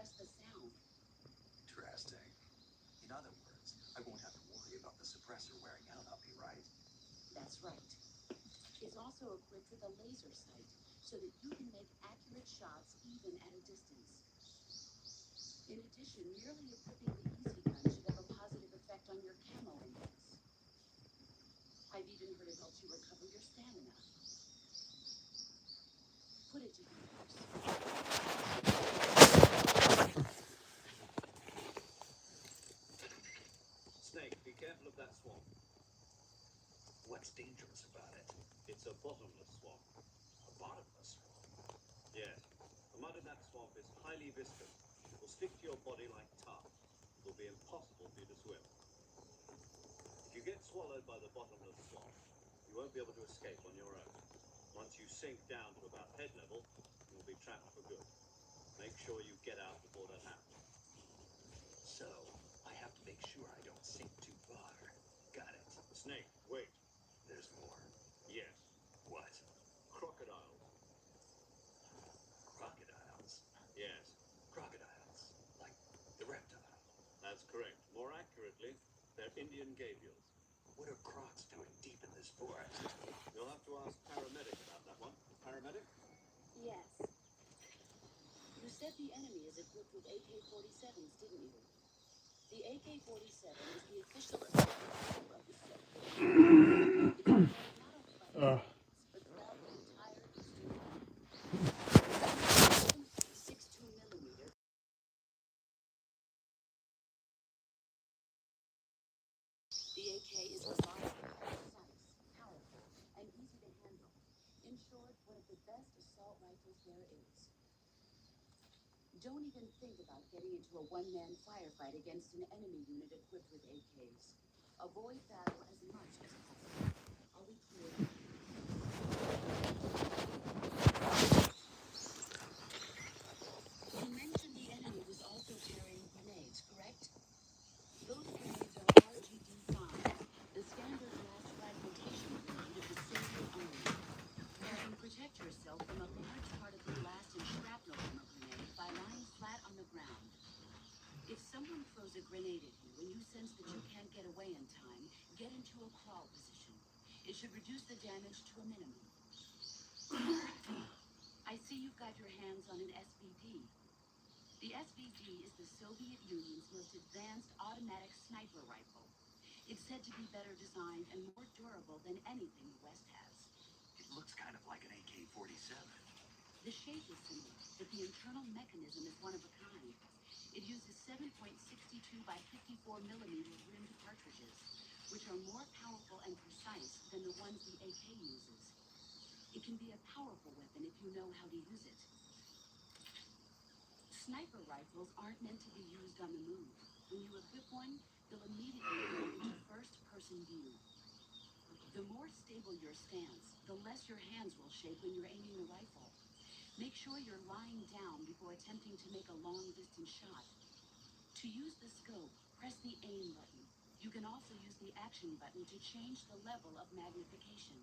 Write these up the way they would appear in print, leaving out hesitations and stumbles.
suppress the sound. Interesting. In other words, I won't have to worry about the suppressor wearing out, I'll be right. That's right. It's also equipped with a laser sight, so that you can make accurate shots even at a distance. In addition, merely equipping the Easy Gun should have a positive effect on your camo index. I've even heard it helps you recover your stamina. Put it to good use. Snake, be careful of that swamp. What's dangerous about it? It's a bottomless swamp. A bottomless swamp. Yes. The mud in that swamp is highly viscous. It will stick to your body like tar. It will be impossible for you to swim. If you get swallowed by the bottomless swamp, you won't be able to escape on your own. Once you sink down to about head level, you will be trapped for good. Make sure you get out before that happens. So, I have to make sure I don't sink too far. Got it. Snake, wait. There's more. Yes. What? Crocodiles. Crocodiles? Yes. Crocodiles. Like the reptile. That's correct. More accurately, they're Indian gavials. What are crocs doing deep in this forest? You'll have to ask paramedic about that one. Paramedic? Yes. You said the enemy is equipped with AK-47s, didn't you? The AK-47 is the official assault rifle of the Soviet Union. It's not only by the but throughout the entire Eastern Bloc. 62mm. The AK is reliable, precise, powerful, and easy to handle. In short, one of the best assault rifles there is. Don't even think about getting into a one-man firefight against an enemy unit equipped with AKs. Avoid battle as much as possible. Are we clear? You mentioned the enemy was also carrying grenades, correct? Those grenades are RGD-5, the standard blast fragmentation grenade of the Soviet Army. You can protect yourself from a large particle blast and shrapnel from a grenade by lying flat on the ground. If someone throws a grenade at you and you sense that you can't get away in time, get into a crawl position. It should reduce the damage to a minimum. I see you've got your hands on an SVD. The SVD is the Soviet Union's most advanced automatic sniper rifle. It's said to be better designed and more durable than anything the West has. It looks kind of like an AK-47. The shape is similar, but the internal mechanism is one of a kind. It uses 7.62 by 54mm rimmed cartridges, which are more powerful and precise than the ones the AK uses. It can be a powerful weapon if you know how to use it. Sniper rifles aren't meant to be used on the move. When you equip one, they'll immediately go into first-person view. The more stable your stance, the less your hands will shake when you're aiming the rifle. Make sure you're lying down before attempting to make a long-distance shot. To use the scope, press the aim button. You can also use the action button to change the level of magnification.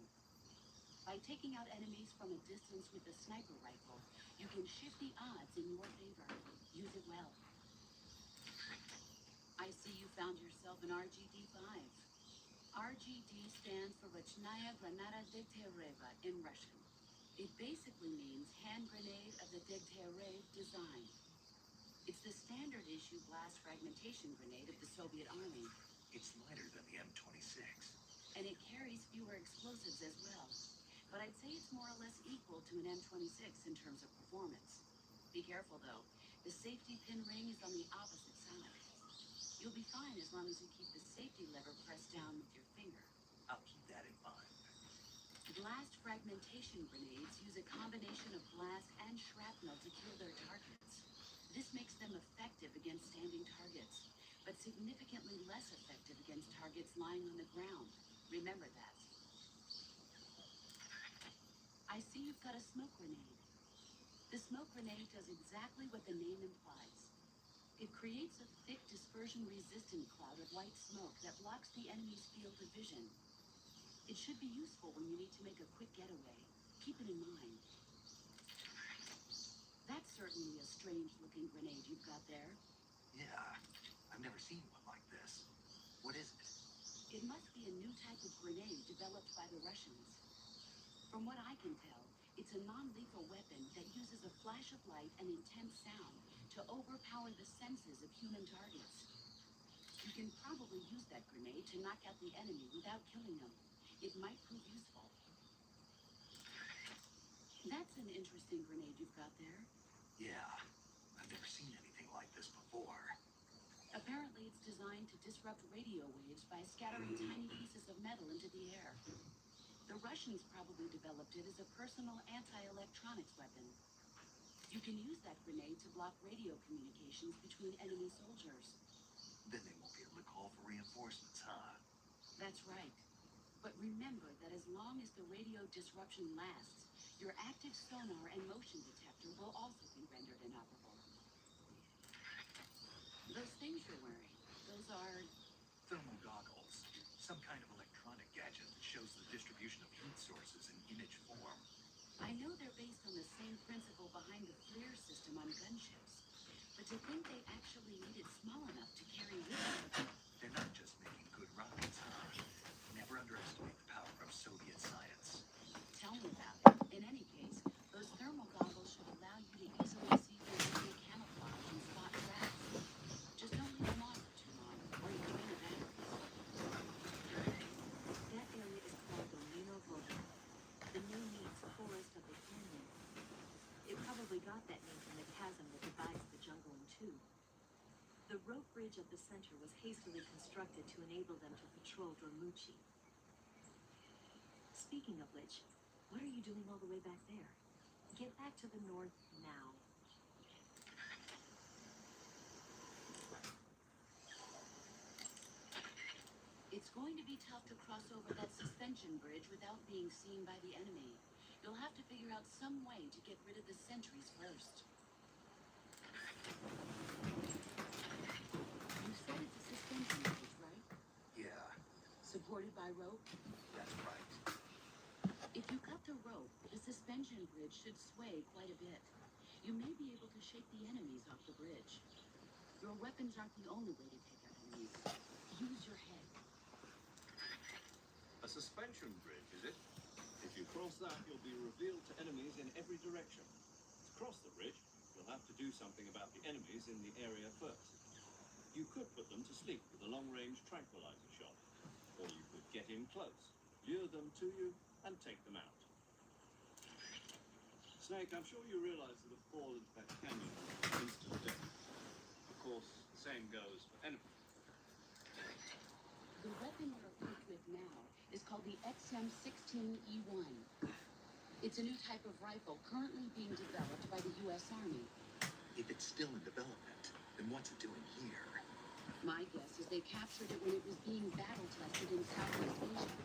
By taking out enemies from a distance with the sniper rifle, you can shift the odds in your favor. Use it well. I see you found yourself an RGD-5. RGD stands for Rachная Granada Degtyaryeva in Russian. It basically means hand grenade of the Degtyaryov design. It's the standard issue blast fragmentation grenade of the Soviet Army. It's lighter than the M26. And it carries fewer explosives as well. But I'd say it's more or less equal to an M26 in terms of performance. Be careful though, the safety pin ring is on the opposite side. You'll be fine as long as you keep the safety lever pressed down with your finger. I'll keep that in mind. Blast fragmentation grenades use a combination of blast and shrapnel to kill their targets. This makes them effective against standing targets, but significantly less effective against targets lying on the ground. Remember that. I see you've got a smoke grenade. The smoke grenade does exactly what the name implies. It creates a thick dispersion-resistant cloud of white smoke that blocks the enemy's field of vision. It should be useful when you need to make a quick getaway. Keep it in mind. That's certainly certainly a strange-looking grenade you've got there. Yeah, I've never seen one like this. What is it? It must be a new type of grenade developed by the Russians. From what I can tell, it's a non-lethal weapon that uses a flash of light and intense sound to overpower the senses of human targets. You can probably use that grenade to knock out the enemy without killing them. It might prove useful. That's an interesting grenade you've got there. Yeah, I've never seen anything like this before. Apparently, it's designed to disrupt radio waves by scattering tiny pieces of metal into the air. The Russians probably developed it as a personal anti-electronics weapon. You can use that grenade to block radio communications between enemy soldiers. Then they won't be able to call for reinforcements, huh? That's right. But remember that as long as the radio disruption lasts, your active sonar and motion detector will also be rendered inoperable. Those things you're wearing, those are... Thermal goggles. Some kind of electronic gadget that shows the distribution of heat sources in image form. I know they're based on the same principle behind the FLIR system on gunships. But to think they actually made it small enough to carry with them... They're not just making good rockets, huh? Never underestimate the power of Soviet science. Tell me about it. In any case, those thermal goggles should allow you to easily see through enemy camouflage and spot traps. Just don't leave them on for too long, or you'll drain the batteries. That area is called the Lino Voda. The name means forest of the canyon. It probably got that name from the chasm that divides the jungle in two. The rope bridge at the center was hastily constructed to enable them to patrol Dramuchi. Speaking of which, what are you doing all the way back there? Get back to the north now. It's going to be tough to cross over that suspension bridge without being seen by the enemy. You'll have to figure out some way to get rid of the sentries first. You said it's a suspension bridge, right? Yeah, Supported by rope? that's right. If you cut the rope, the suspension bridge should sway quite a bit. You may be able to shake the enemies off the bridge. Your weapons aren't the only way to take out enemies. Use your head. A suspension bridge, is it? If you cross that, you'll be revealed to enemies in every direction. To cross the bridge, you'll have to do something about the enemies in the area first. You could put them to sleep with a long-range tranquilizer shot. Or you could get in close, lure them to you, and take them out. Snake, I'm sure you realize that a fall into that canyon is instant death. Of course, the same goes for enemies. The weapon you're equipped with now is called the XM-16E1. It's a new type of rifle currently being developed by the U.S. Army. If it's still in development, then what's it doing here? My guess is they captured it when it was being battle-tested in Southeast Asia.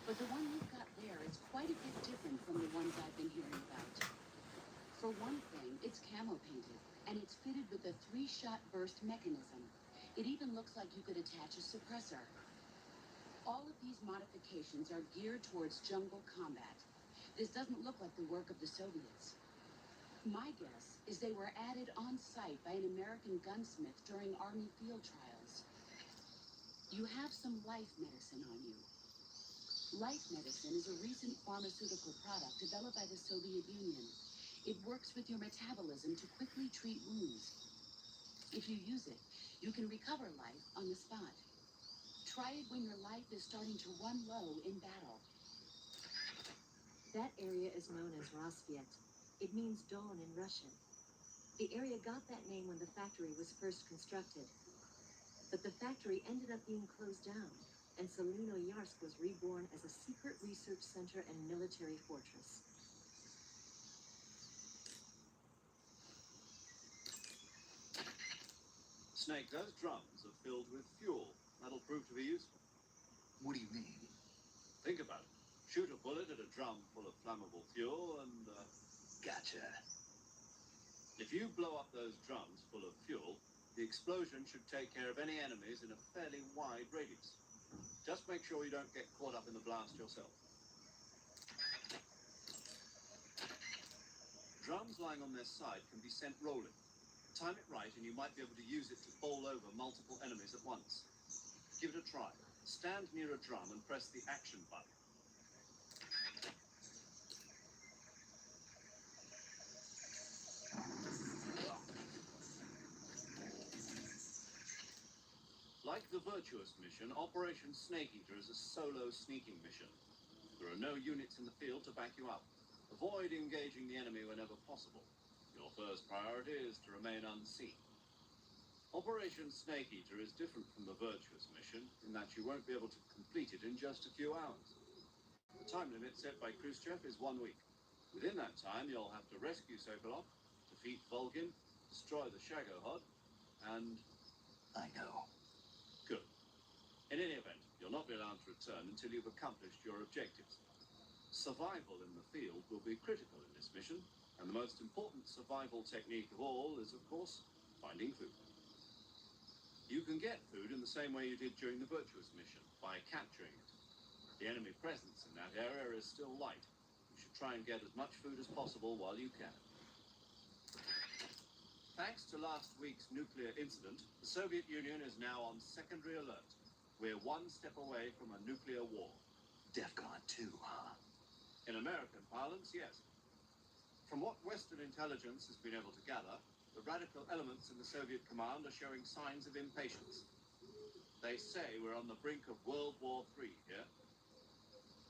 But the one you've got there is quite a bit different from the ones I've been hearing about. For one thing, it's camo-painted, and it's fitted with a 3-shot burst mechanism. It even looks like you could attach a suppressor. All of these modifications are geared towards jungle combat. This doesn't look like the work of the Soviets. My guess is they were added on site by an American gunsmith during Army field trials. You have some life medicine on you. Life medicine is a recent pharmaceutical product developed by the Soviet Union. It works with your metabolism to quickly treat wounds. If you use it, you can recover life on the spot. Try it when your life is starting to run low in battle. That area is known as Rassvet. It means dawn in Russian. The area got that name when the factory was first constructed. But the factory ended up being closed down, and Solino-Yarsk was reborn as a secret research center and military fortress. Snake, those drums are filled with fuel. That'll prove to be useful. What do you mean? Think about it. Shoot a bullet at a drum full of flammable fuel and, Gotcha. if you blow up those drums full of fuel, the explosion should take care of any enemies in a fairly wide radius. Just make sure you don't get caught up in the blast yourself. Drums like flying on their side can be sent rolling. Time it right and you might be able to use it to bowl over multiple enemies at once. Give it a try. Stand near a drum and press the action button. Like the Virtuous mission, Operation Snake Eater is a solo sneaking mission. There are no units in the field to back you up. Avoid engaging the enemy whenever possible. Your first priority is to remain unseen. Operation Snake Eater is different from the Virtuous mission in that you won't be able to complete it in just a few hours. The time limit set by Khrushchev is 1 week. Within that time, you'll have to rescue Sokolov, defeat Volgin, destroy the Shagohod, and... I know. Good. In any event, you'll not be allowed to return until you've accomplished your objectives. Survival in the field will be critical in this mission, and the most important survival technique of all is, of course, finding food. You can get food in the same way you did during the Virtuous mission, by capturing it. The enemy presence in that area is still light. You should try and get as much food as possible while you can. Thanks to last week's nuclear incident, the Soviet Union is now on secondary alert. We're one step away from a nuclear war. DEFCON 2, huh? In American parlance, yes. From what Western intelligence has been able to gather, the radical elements in the Soviet command are showing signs of impatience. They say we're on the brink of World War III here.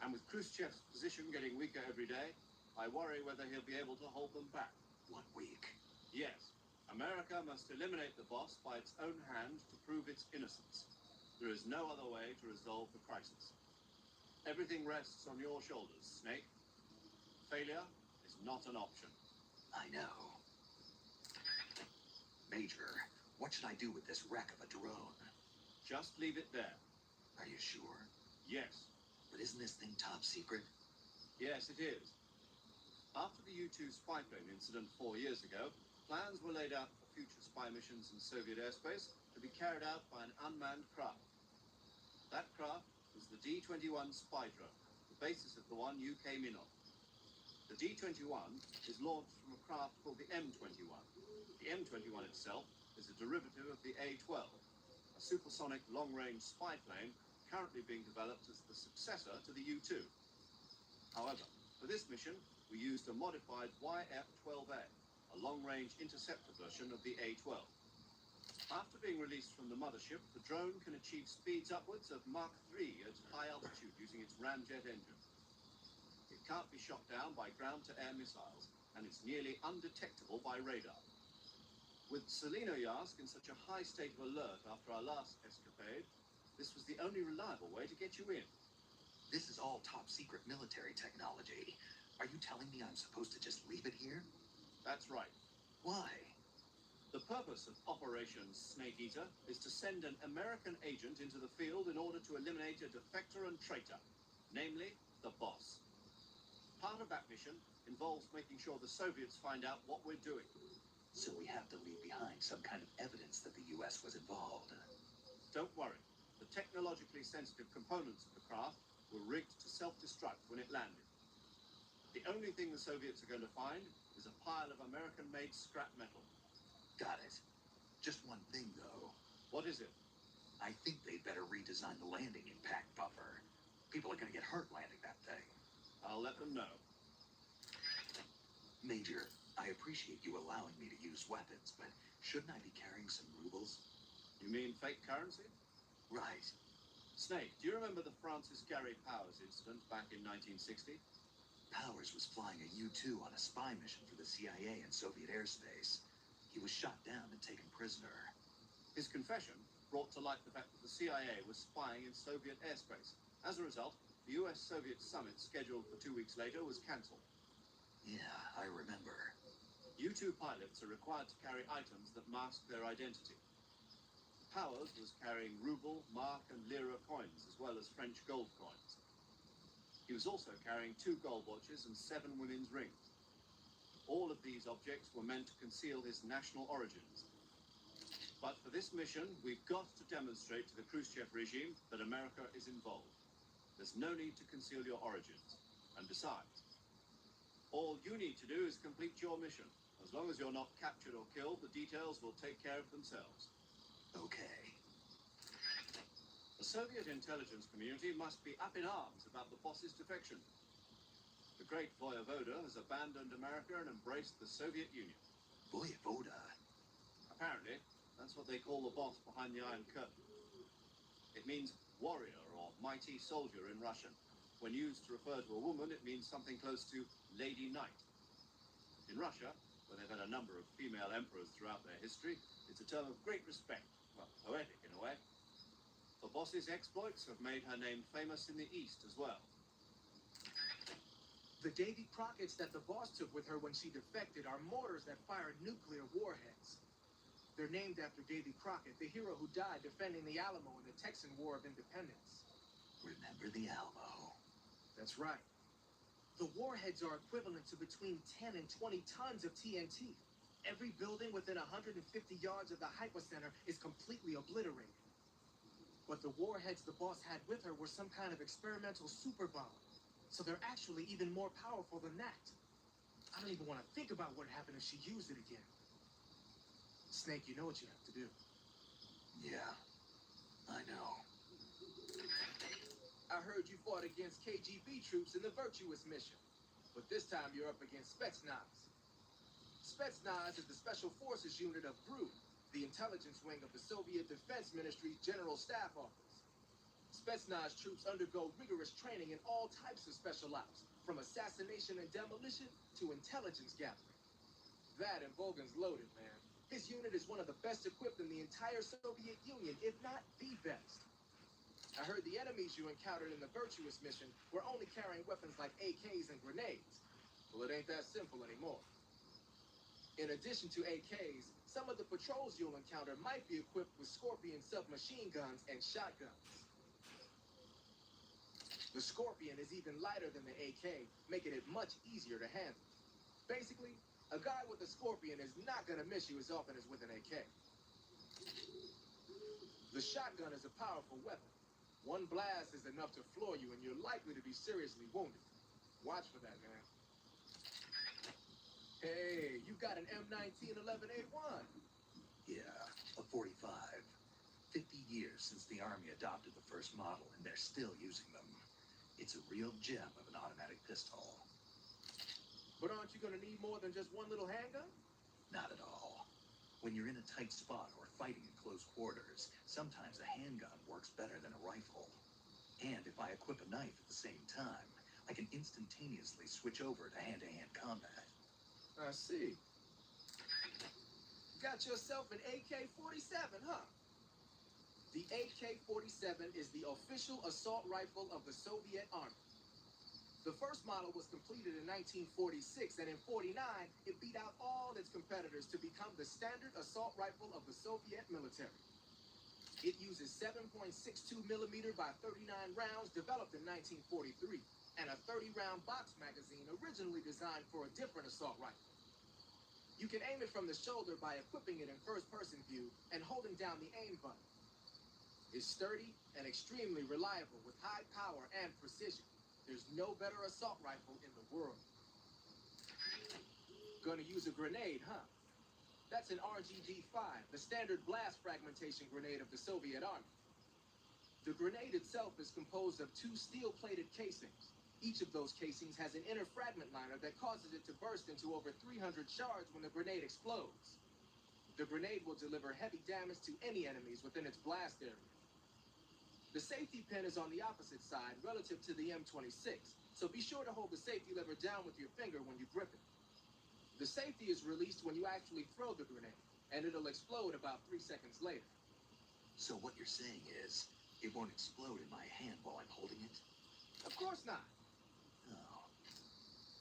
And with Khrushchev's position getting weaker every day, I worry whether he'll be able to hold them back. 1 week. Yes. America must eliminate the boss by its own hand to prove its innocence. There is no other way to resolve the crisis. Everything rests on your shoulders, Snake. Failure is not an option. I know. Major, what should I do with this wreck of a drone? Just leave it there. Are you sure? Yes. But isn't this thing top secret? Yes, it is. After the U-2 spy plane incident 4 years ago, plans were laid out for future spy missions in Soviet airspace to be carried out by an unmanned craft. That craft was the D-21 spy drone, the basis of the one you came in on. The D-21 is launched from a craft called the M-21. The M-21 itself is a derivative of the A-12, a supersonic long-range spy plane currently being developed as the successor to the U-2. However, for this mission, we used a modified YF-12A, a long-range interceptor version of the A-12. After being released from the mothership, the drone can achieve speeds upwards of Mach 3 at high altitude using its ramjet engine. It can't be shot down by ground-to-air missiles, and it's nearly undetectable by radar. With Selinoyarsk in such a high state of alert after our last escapade, this was the only reliable way to get you in. This is all top-secret military technology. Are you telling me I'm supposed to just leave it here? That's right. Why? The purpose of Operation Snake Eater is to send an American agent into the field in order to eliminate a defector and traitor, namely the boss. Part of that mission involves making sure the Soviets find out what we're doing. So we have to leave behind some kind of evidence that the U.S. was involved. Don't worry. The technologically sensitive components of the craft were rigged to self-destruct when it landed. The only thing the Soviets are going to find is a pile of American-made scrap metal. Got it. Just one thing, though. What is it? I think they'd better redesign the landing impact buffer. People are going to get hurt landing that thing. I'll let them know. Major, I appreciate you allowing me to use weapons, but shouldn't I be carrying some rubles? You mean fake currency? Right. Snake, do you remember the Francis Gary Powers incident back in 1960? Powers was flying a U-2 on a spy mission for the CIA in Soviet airspace. He was shot down and taken prisoner. His confession brought to light the fact that the CIA was spying in Soviet airspace. As a result, the US-Soviet summit scheduled for 2 weeks later was cancelled. Yeah, I remember. U-2 pilots are required to carry items that mask their identity. Powers was carrying ruble, mark, and lira coins, as well as French gold coins. He was also carrying 2 gold watches and 7 women's rings. All of these objects were meant to conceal his national origins. But for this mission, we've got to demonstrate to the Khrushchev regime that America is involved. There's no need to conceal your origins. And besides, all you need to do is complete your mission. As long as you're not captured or killed, the details will take care of themselves. Okay. The Soviet intelligence community must be up in arms about the boss's defection. The great Voyevoda has abandoned America and embraced the Soviet Union. Voyevoda? Apparently, that's what they call the boss behind the Iron Curtain. It means warrior or mighty soldier in Russian. When used to refer to a woman, it means something close to Lady Knight. In Russia, where they've had a number of female emperors throughout their history, it's a term of great respect, well, poetic in a way. The boss's exploits have made her name famous in the East as well. The Davy Crockett's that the boss took with her when she defected are mortars that fire nuclear warheads. They're named after Davy Crockett, the hero who died defending the Alamo in the Texan War of Independence. Remember the Alamo. That's right. The warheads are equivalent to between 10 and 20 tons of TNT. Every building within 150 yards of the hypocenter is completely obliterated. But the warheads the boss had with her were some kind of experimental super bomb. So they're actually even more powerful than that. I don't even want to think about what would happen if she used it again. Snake, you know what you have to do. Yeah, I know. I heard you fought against KGB troops in the Virtuous mission. But this time you're up against Spetsnaz. Spetsnaz is the Special Forces unit of GRU, the intelligence wing of the Soviet Defense Ministry's General Staff Office. Spetsnaz troops undergo rigorous training in all types of special ops, from assassination and demolition to intelligence gathering. That and Volgan's loaded, man. His unit is one of the best equipped in the entire Soviet Union, if not the best. I heard the enemies you encountered in the Virtuous mission were only carrying weapons like AKs and grenades. Well, it ain't that simple anymore. In addition to AKs, some of the patrols you'll encounter might be equipped with Scorpion submachine guns and shotguns. The Scorpion is even lighter than the AK, making it much easier to handle. Basically, a guy with a Scorpion is not gonna miss you as often as with an AK. The shotgun is a powerful weapon. One blast is enough to floor you, and you're likely to be seriously wounded. Watch for that, man. Hey, you got an M1911A1. Yeah, a 45. 50 years since the Army adopted the first model, and they're still using them. It's a real gem of an automatic pistol. But aren't you gonna need more than just one little handgun? Not at all. When you're in a tight spot or fighting in close quarters, sometimes a handgun works better than a rifle. And if I equip a knife at the same time, I can instantaneously switch over to hand-to-hand combat. I see. Got yourself an AK-47, huh? The AK-47 is the official assault rifle of the Soviet Army. The first model was completed in 1946, and in 49, it beat out all its competitors to become the standard assault rifle of the Soviet military. It uses 7.62 millimeter by 39 rounds developed in 1943, and a 30-round box magazine originally designed for a different assault rifle. You can aim it from the shoulder by equipping it in first-person view and holding down the aim button. It's sturdy and extremely reliable with high power and precision. There's no better assault rifle in the world. Gonna use a grenade, huh? That's an RGD-5, the standard blast fragmentation grenade of the Soviet Army. The grenade itself is composed of two steel-plated casings. Each of those casings has an inner fragment liner that causes it to burst into over 300 shards when the grenade explodes. The grenade will deliver heavy damage to any enemies within its blast area. The safety pin is on the opposite side relative to the M26, so be sure to hold the safety lever down with your finger when you grip it. The safety is released when you actually throw the grenade, and it'll explode about 3 seconds later. So what you're saying is, it won't explode in my hand while I'm holding it? Of course not.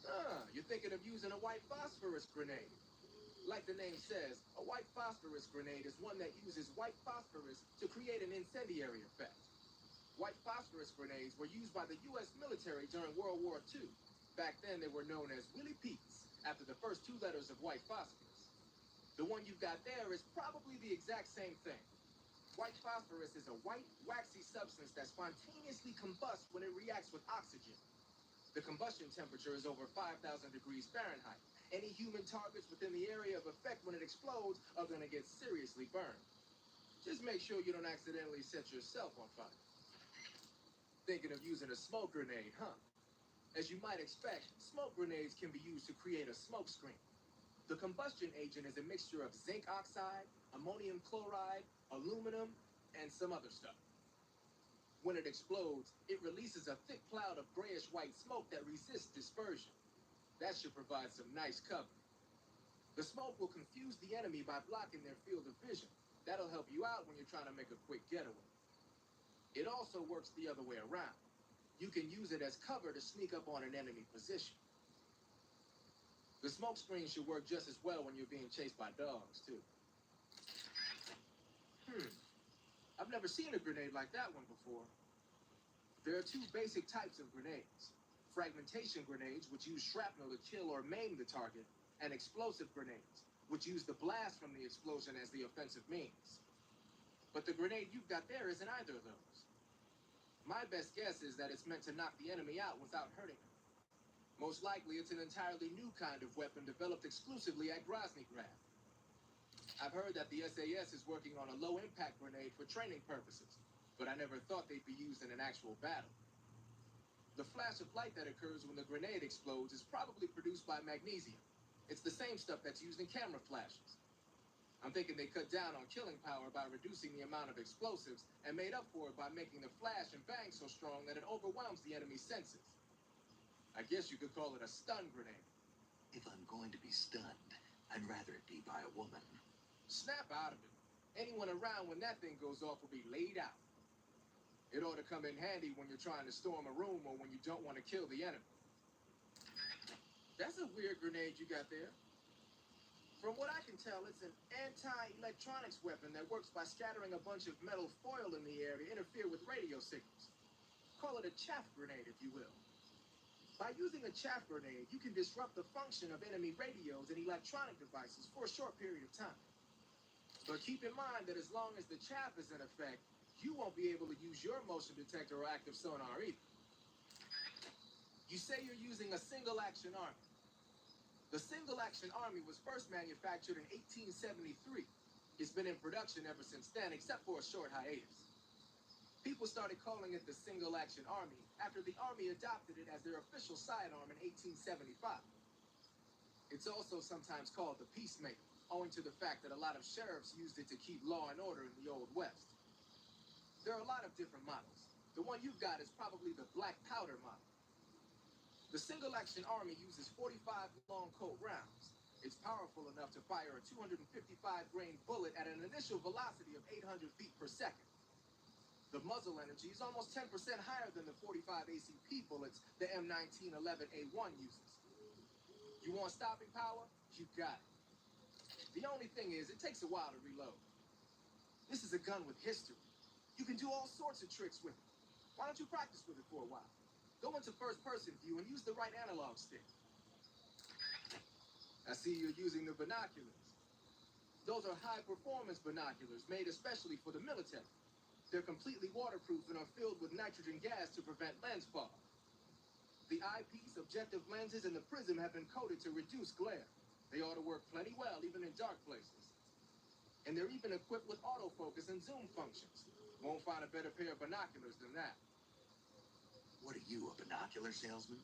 Oh. You're thinking of using a white phosphorus grenade. Like the name says, a white phosphorus grenade is one that uses white phosphorus to create an incendiary effect. White phosphorus grenades were used by the U.S. military during World War II. Back then, they were known as Willie Pete's, after the first 2 letters of white phosphorus. The one you've got there is probably the exact same thing. White phosphorus is a white, waxy substance that spontaneously combusts when it reacts with oxygen. The combustion temperature is over 5,000 degrees Fahrenheit. Any human targets within the area of effect when it explodes are going to get seriously burned. Just make sure you don't accidentally set yourself on fire. Thinking of using a smoke grenade, huh? As you might expect, smoke grenades can be used to create a smoke screen. The combustion agent is a mixture of zinc oxide, ammonium chloride, aluminum, and some other stuff. When it explodes, it releases a thick cloud of grayish-white smoke that resists dispersion. That should provide some nice cover. The smoke will confuse the enemy by blocking their field of vision. That'll help you out when you're trying to make a quick getaway. It also works the other way around. You can use it as cover to sneak up on an enemy position. The smoke screen should work just as well when you're being chased by dogs, too. I've never seen a grenade like that one before. There are two basic types of grenades. Fragmentation grenades, which use shrapnel to kill or maim the target, and explosive grenades, which use the blast from the explosion as the offensive means. But the grenade you've got there isn't either of those. My best guess is that it's meant to knock the enemy out without hurting him. Most likely, it's an entirely new kind of weapon developed exclusively at Groznygrad. I've heard that the SAS is working on a low-impact grenade for training purposes, but I never thought they'd be used in an actual battle. The flash of light that occurs when the grenade explodes is probably produced by magnesium. It's the same stuff that's used in camera flashes. I'm thinking they cut down on killing power by reducing the amount of explosives and made up for it by making the flash and bang so strong that it overwhelms the enemy's senses. I guess you could call it a stun grenade. If I'm going to be stunned, I'd rather it be by a woman. Snap out of it. Anyone around when that thing goes off will be laid out. It ought to come in handy when you're trying to storm a room or when you don't want to kill the enemy. That's a weird grenade you got there. From what I can tell, it's an anti-electronics weapon that works by scattering a bunch of metal foil in the air to interfere with radio signals. Call it a chaff grenade, if you will. By using a chaff grenade, you can disrupt the function of enemy radios and electronic devices for a short period of time. But keep in mind that as long as the chaff is in effect, you won't be able to use your motion detector or active sonar either. You say you're using a single-action army. The single-action army was first manufactured in 1873. It's been in production ever since then, except for a short hiatus. People started calling it the single-action army after the army adopted it as their official sidearm in 1875. It's also sometimes called the peacemaker, owing to the fact that a lot of sheriffs used it to keep law and order in the Old West. There are a lot of different models. The one you've got is probably the black powder model. The single-action army uses 45 long Colt rounds. It's powerful enough to fire a 255-grain bullet at an initial velocity of 800 feet per second. The muzzle energy is almost 10% higher than the 45 ACP bullets the M1911A1 uses. You want stopping power? You got it. The only thing is, it takes a while to reload. This is a gun with history. You can do all sorts of tricks with it. Why don't you practice with it for a while? Go into first-person view and use the right analog stick. I see you're using the binoculars. Those are high-performance binoculars made especially for the military. They're completely waterproof and are filled with nitrogen gas to prevent lens fog. The eyepiece, objective lenses, and the prism have been coated to reduce glare. They ought to work plenty well, even in dark places. And they're even equipped with autofocus and zoom functions. Won't find a better pair of binoculars than that. What are you, a binocular salesman?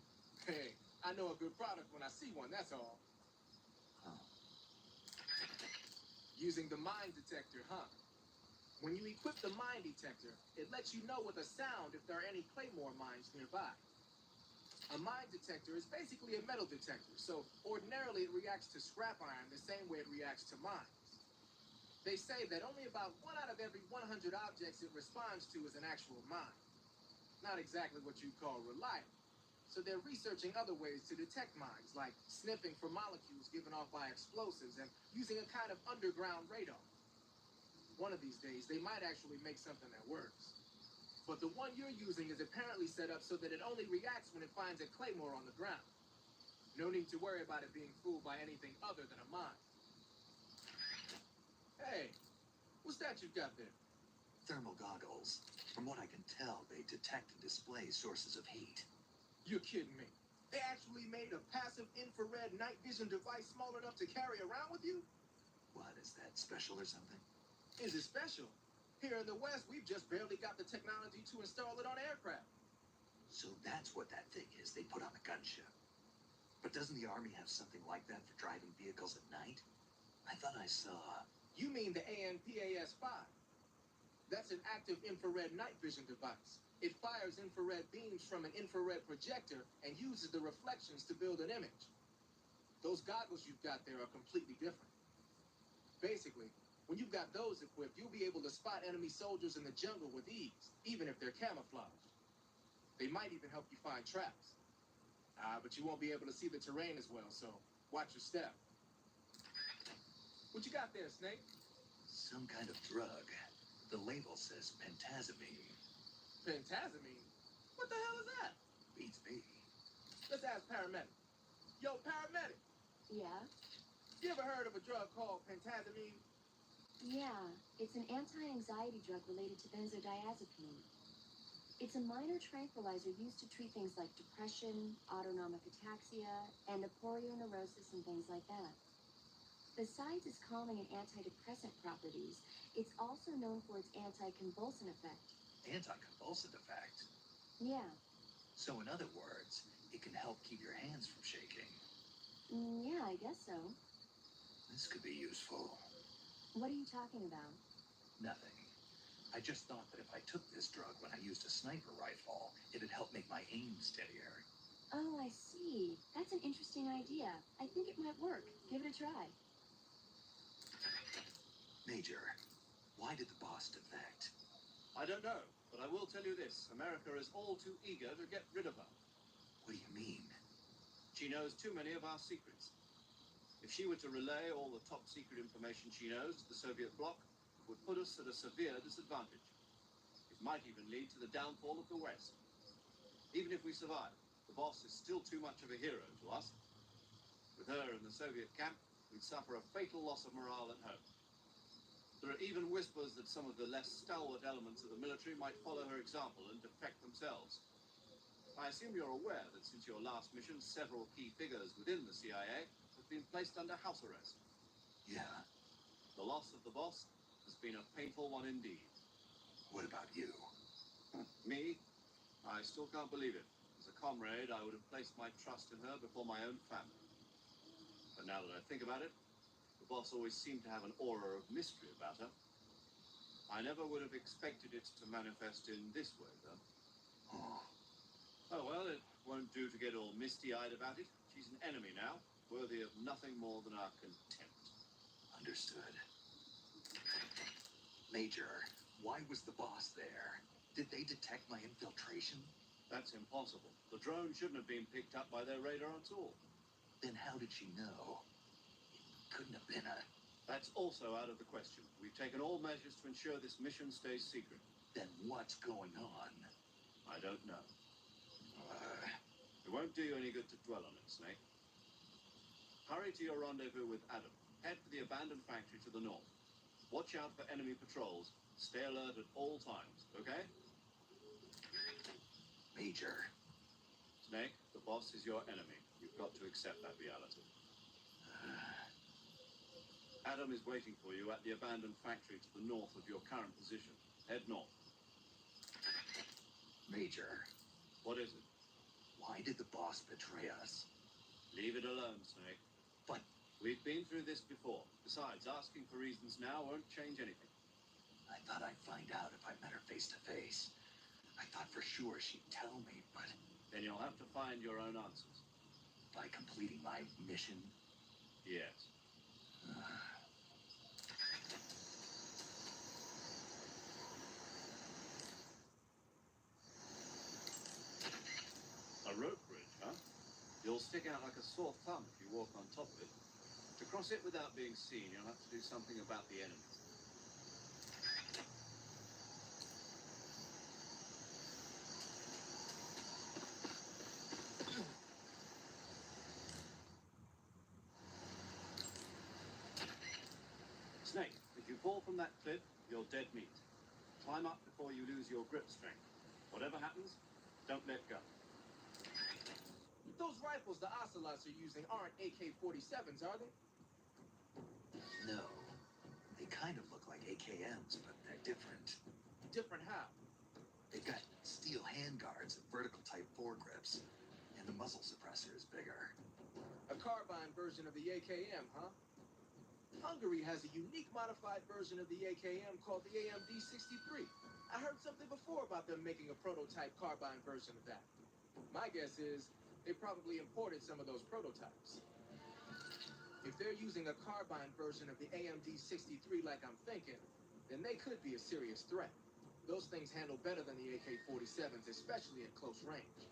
Hey, I know a good product when I see one, that's all. Oh. Using the mine detector, huh? When you equip the mine detector, it lets you know with a sound if there are any claymore mines nearby. A mine detector is basically a metal detector, so ordinarily it reacts to scrap iron the same way it reacts to mines. They say that only about 1 out of every 100 objects it responds to is an actual mine. Not exactly what you'd call reliable. So they're researching other ways to detect mines, like sniffing for molecules given off by explosives and using a kind of underground radar. One of these days, they might actually make something that works. But the one you're using is apparently set up so that it only reacts when it finds a claymore on the ground. No need to worry about it being fooled by anything other than a mine. Hey, what's that you've got there? Thermal goggles. From what I can tell, they detect and display sources of heat. You're kidding me. They actually made a passive infrared night vision device small enough to carry around with you? What, is that special or something? Is it special? Here in the West, we've just barely got the technology to install it on aircraft. So that's what that thing is they put on the gunship. But doesn't the Army have something like that for driving vehicles at night? I thought I saw... You mean the ANPAS-5? That's an active infrared night vision device. It fires infrared beams from an infrared projector and uses the reflections to build an image. Those goggles you've got there are completely different. Basically, when you've got those equipped, you'll be able to spot enemy soldiers in the jungle with ease, even if they're camouflaged. They might even help you find traps. But you won't be able to see the terrain as well, so watch your step. What you got there, Snake? Some kind of drug. The label says pentazamine. Pentazamine? What the hell is that? Beats me. Let's ask paramedic. Yo, paramedic, Yeah? you ever heard of a drug called pentazamine? Yeah, it's an anti-anxiety drug related to benzodiazepine. It's a minor tranquilizer used to treat things like depression, autonomic ataxia, and aporioneurosis and things like that. Besides its calming and antidepressant properties, it's also known for its anti-convulsant effect. Anti-convulsant effect? Yeah. So in other words, it can help keep your hands from shaking. Yeah, I guess so. This could be useful. What are you talking about? Nothing. I just thought that if I took this drug when I used a sniper rifle, it'd help make my aim steadier. Oh, I see. That's an interesting idea. I think it might work. Give it a try. Major, why did the boss defect? I don't know, but I will tell you this. America is all too eager to get rid of her. What do you mean? She knows too many of our secrets. If she were to relay all the top secret information she knows to the Soviet bloc, it would put us at a severe disadvantage. It might even lead to the downfall of the West. Even if we survive, the boss is still too much of a hero to us. With her in the Soviet camp, we'd suffer a fatal loss of morale at home. There are even whispers that some of the less stalwart elements of the military might follow her example and defect themselves. I assume you're aware that since your last mission, several key figures within the CIA have been placed under house arrest. Yeah. The loss of the boss has been a painful one indeed. What about you? Me? I still can't believe it. As a comrade, I would have placed my trust in her before my own family. But now that I think about it, the boss always seemed to have an aura of mystery about her. I never would have expected it to manifest in this way, though. Oh, Oh, well, it won't do to get all misty-eyed about it. She's an enemy now, worthy of nothing more than our contempt. understood. Major, why was the boss there? Did they detect my infiltration? That's impossible. The drone shouldn't have been picked up by their radar at all. Then how did she know? It couldn't have been a... That's also out of the question. We've taken all measures to ensure this mission stays secret. Then what's going on? I don't know. It won't do you any good to dwell on it, Snake. Hurry to your rendezvous with Adam. Head for the abandoned factory to the north. Watch out for enemy patrols. Stay alert at all times, okay? Major, Snake, the boss is your enemy. You've got to accept that reality. Adam is waiting for you at the abandoned factory to the north of your current position. Head north. Major, What is it? why did the boss betray us? Leave it alone, Snake. But We've been through this before. Besides, asking for reasons now won't change anything. I thought I'd find out if I met her face to face. I thought for sure she'd tell me, but Then you'll have to find your own answers. by completing my mission... Yes. A rope bridge, huh? You'll stick out like a sore thumb if you walk on top of it. To cross it without being seen, you'll have to do something about the enemies. Snake, if you fall from that cliff, you're dead meat. Climb up before you lose your grip strength. Whatever happens, don't let go. those rifles the Ocelots are using aren't AK-47s, are they? No. They kind of look like AKMs, but they're different. Different how? They've got steel handguards and vertical type foregrips, and the muzzle suppressor is bigger. A carbine version of the AKM, huh? Hungary has a unique modified version of the AKM called the AMD-63. I heard something before about them making a prototype carbine version of that. My guess is they probably imported some of those prototypes. If they're using a carbine version of the AMD-63 like I'm thinking, then they could be a serious threat. Those things handle better than the AK-47s, especially at close range.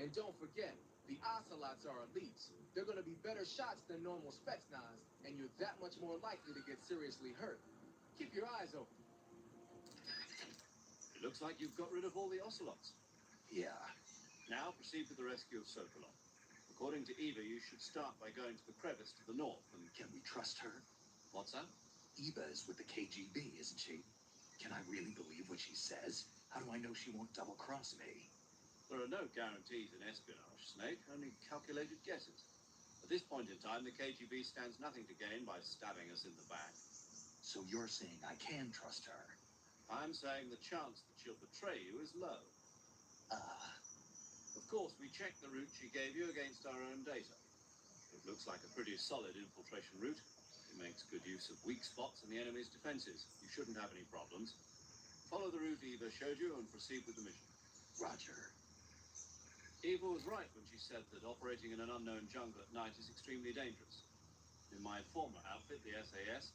And don't forget, the Ocelots are elites. They're going to be better shots than normal Spetsnaz, and you're that much more likely to get seriously hurt. Keep your eyes open. It looks like you've got rid of all the Ocelots. Yeah. Now proceed with the rescue of Sokolov. According to Eva, you should start by going to the crevice to the north and... Can we trust her? What's that? Eva is with the KGB, isn't she? Can I really believe what she says? How do I know she won't double-cross me? There are no guarantees in espionage, Snake, only calculated guesses. At this point in time, the KGB stands nothing to gain by stabbing us in the back. So you're saying I can trust her? I'm saying the chance that she'll betray you is low. Of course, we checked the route she gave you against our own data. It looks like a pretty solid infiltration route. It makes good use of weak spots in the enemy's defenses. You shouldn't have any problems. Follow the route Eva showed you and proceed with the mission. Roger. Eva was right when she said that operating in an unknown jungle at night is extremely dangerous. In my former outfit, the SAS,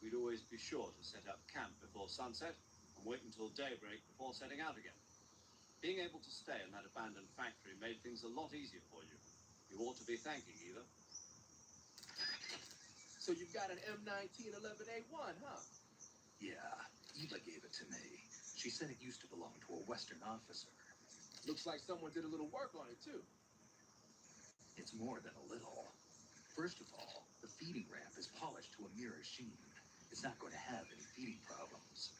we'd always be sure to set up camp before sunset and wait until daybreak before setting out again. Being able to stay in that abandoned factory made things a lot easier for you. You ought to be thanking Eva. So you've got an M1911A1, huh? Yeah, Eva gave it to me. She said it used to belong to a Western officer. Looks like someone did a little work on it, too. It's more than a little. First of all, the feeding ramp is polished to a mere sheen. It's not going to have any feeding problems.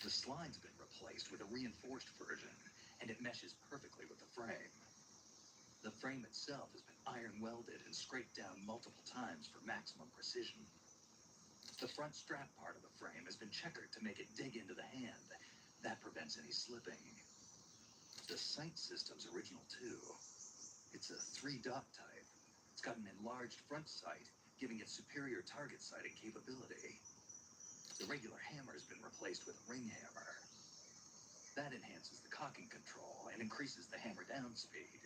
The slide's been replaced with a reinforced version, and it meshes perfectly with the frame. The frame itself has been iron welded and scraped down multiple times for maximum precision. The front strap part of the frame has been checkered to make it dig into the hand. That prevents any slipping. The sight system's original too. It's a 3-dot type. It's got an enlarged front sight, giving it superior target sighting capability. The regular hammer's been replaced with a ring hammer. That enhances the cocking control and increases the hammer down speed.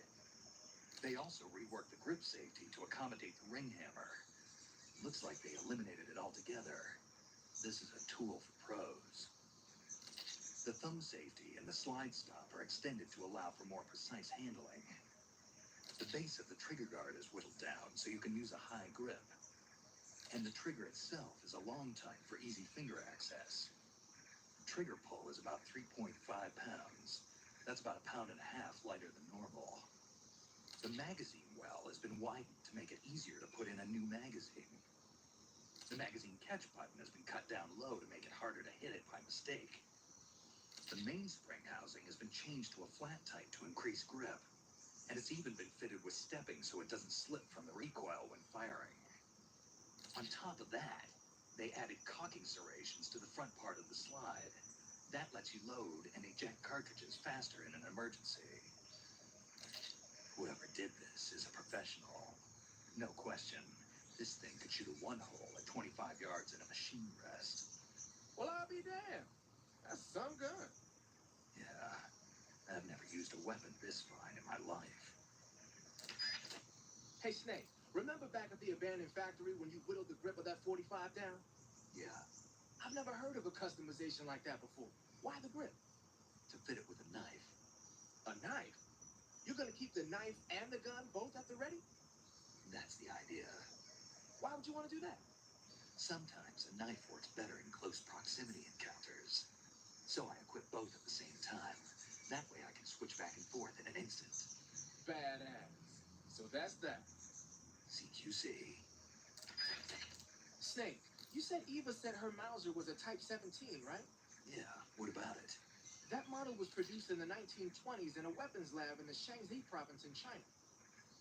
They also reworked the grip safety to accommodate the ring hammer. Looks like they eliminated it altogether. This is a tool for pros. The thumb safety and the slide stop are extended to allow for more precise handling. The base of the trigger guard is whittled down so you can use a high grip. And the trigger itself is a long type for easy finger access. Trigger pull is about 3.5 pounds. That's about 1.5 pounds lighter than normal. The magazine well has been widened to make it easier to put in a new magazine. The magazine catch button has been cut down low to make it harder to hit it by mistake. The mainspring housing has been changed to a flat type to increase grip. And it's even been fitted with stepping so it doesn't slip from the recoil when firing. On top of that, they added cocking serrations to the front part of the slide. That lets you load and eject cartridges faster in an emergency. Whoever did this is a professional. No question. This thing could shoot a one-hole at 25 yards in a machine rest. Well, I'll be damned. That's some gun. Yeah, I've never used a weapon this fine in my life. Hey, Snake, remember back at the abandoned factory when you whittled the grip of that 45 down? Yeah, I've never heard of a customization like that before. Why the grip? to fit it with a knife. A knife? You're gonna keep the knife and the gun both at the ready? That's the idea. Why would you want to do that? Sometimes a knife works better in close proximity encounters. So I equip both at the same time. That way I can switch back and forth in an instant. Badass. So that's that. CQC. Snake, you said Eva said her Mauser was a Type 17, right? Yeah, what about it? That model was produced in the 1920s in a weapons lab in the Shanxi province in China.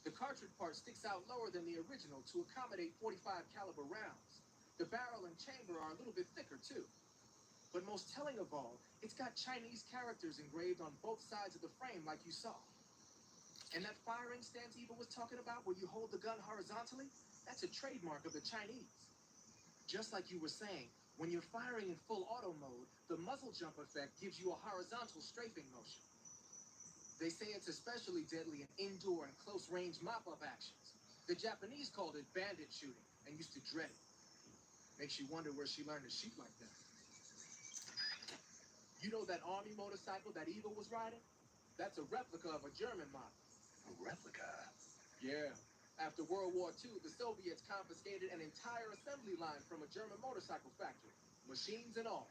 The cartridge part sticks out lower than the original to accommodate 45 caliber rounds. The barrel and chamber are a little bit thicker too. But most telling of all, it's got Chinese characters engraved on both sides of the frame like you saw. And that firing stance Eva was talking about where you hold the gun horizontally, that's a trademark of the Chinese. Just like you were saying, when you're firing in full auto mode, the muzzle jump effect gives you a horizontal strafing motion. They say it's especially deadly in indoor and close-range mop-up actions. The Japanese called it bandit shooting and used to dread it. Makes you wonder where she learned to shoot like that. You know that army motorcycle that Eva was riding? That's a replica of a German model. A replica? Yeah. After World War II, the Soviets confiscated an entire assembly line from a German motorcycle factory, machines and all.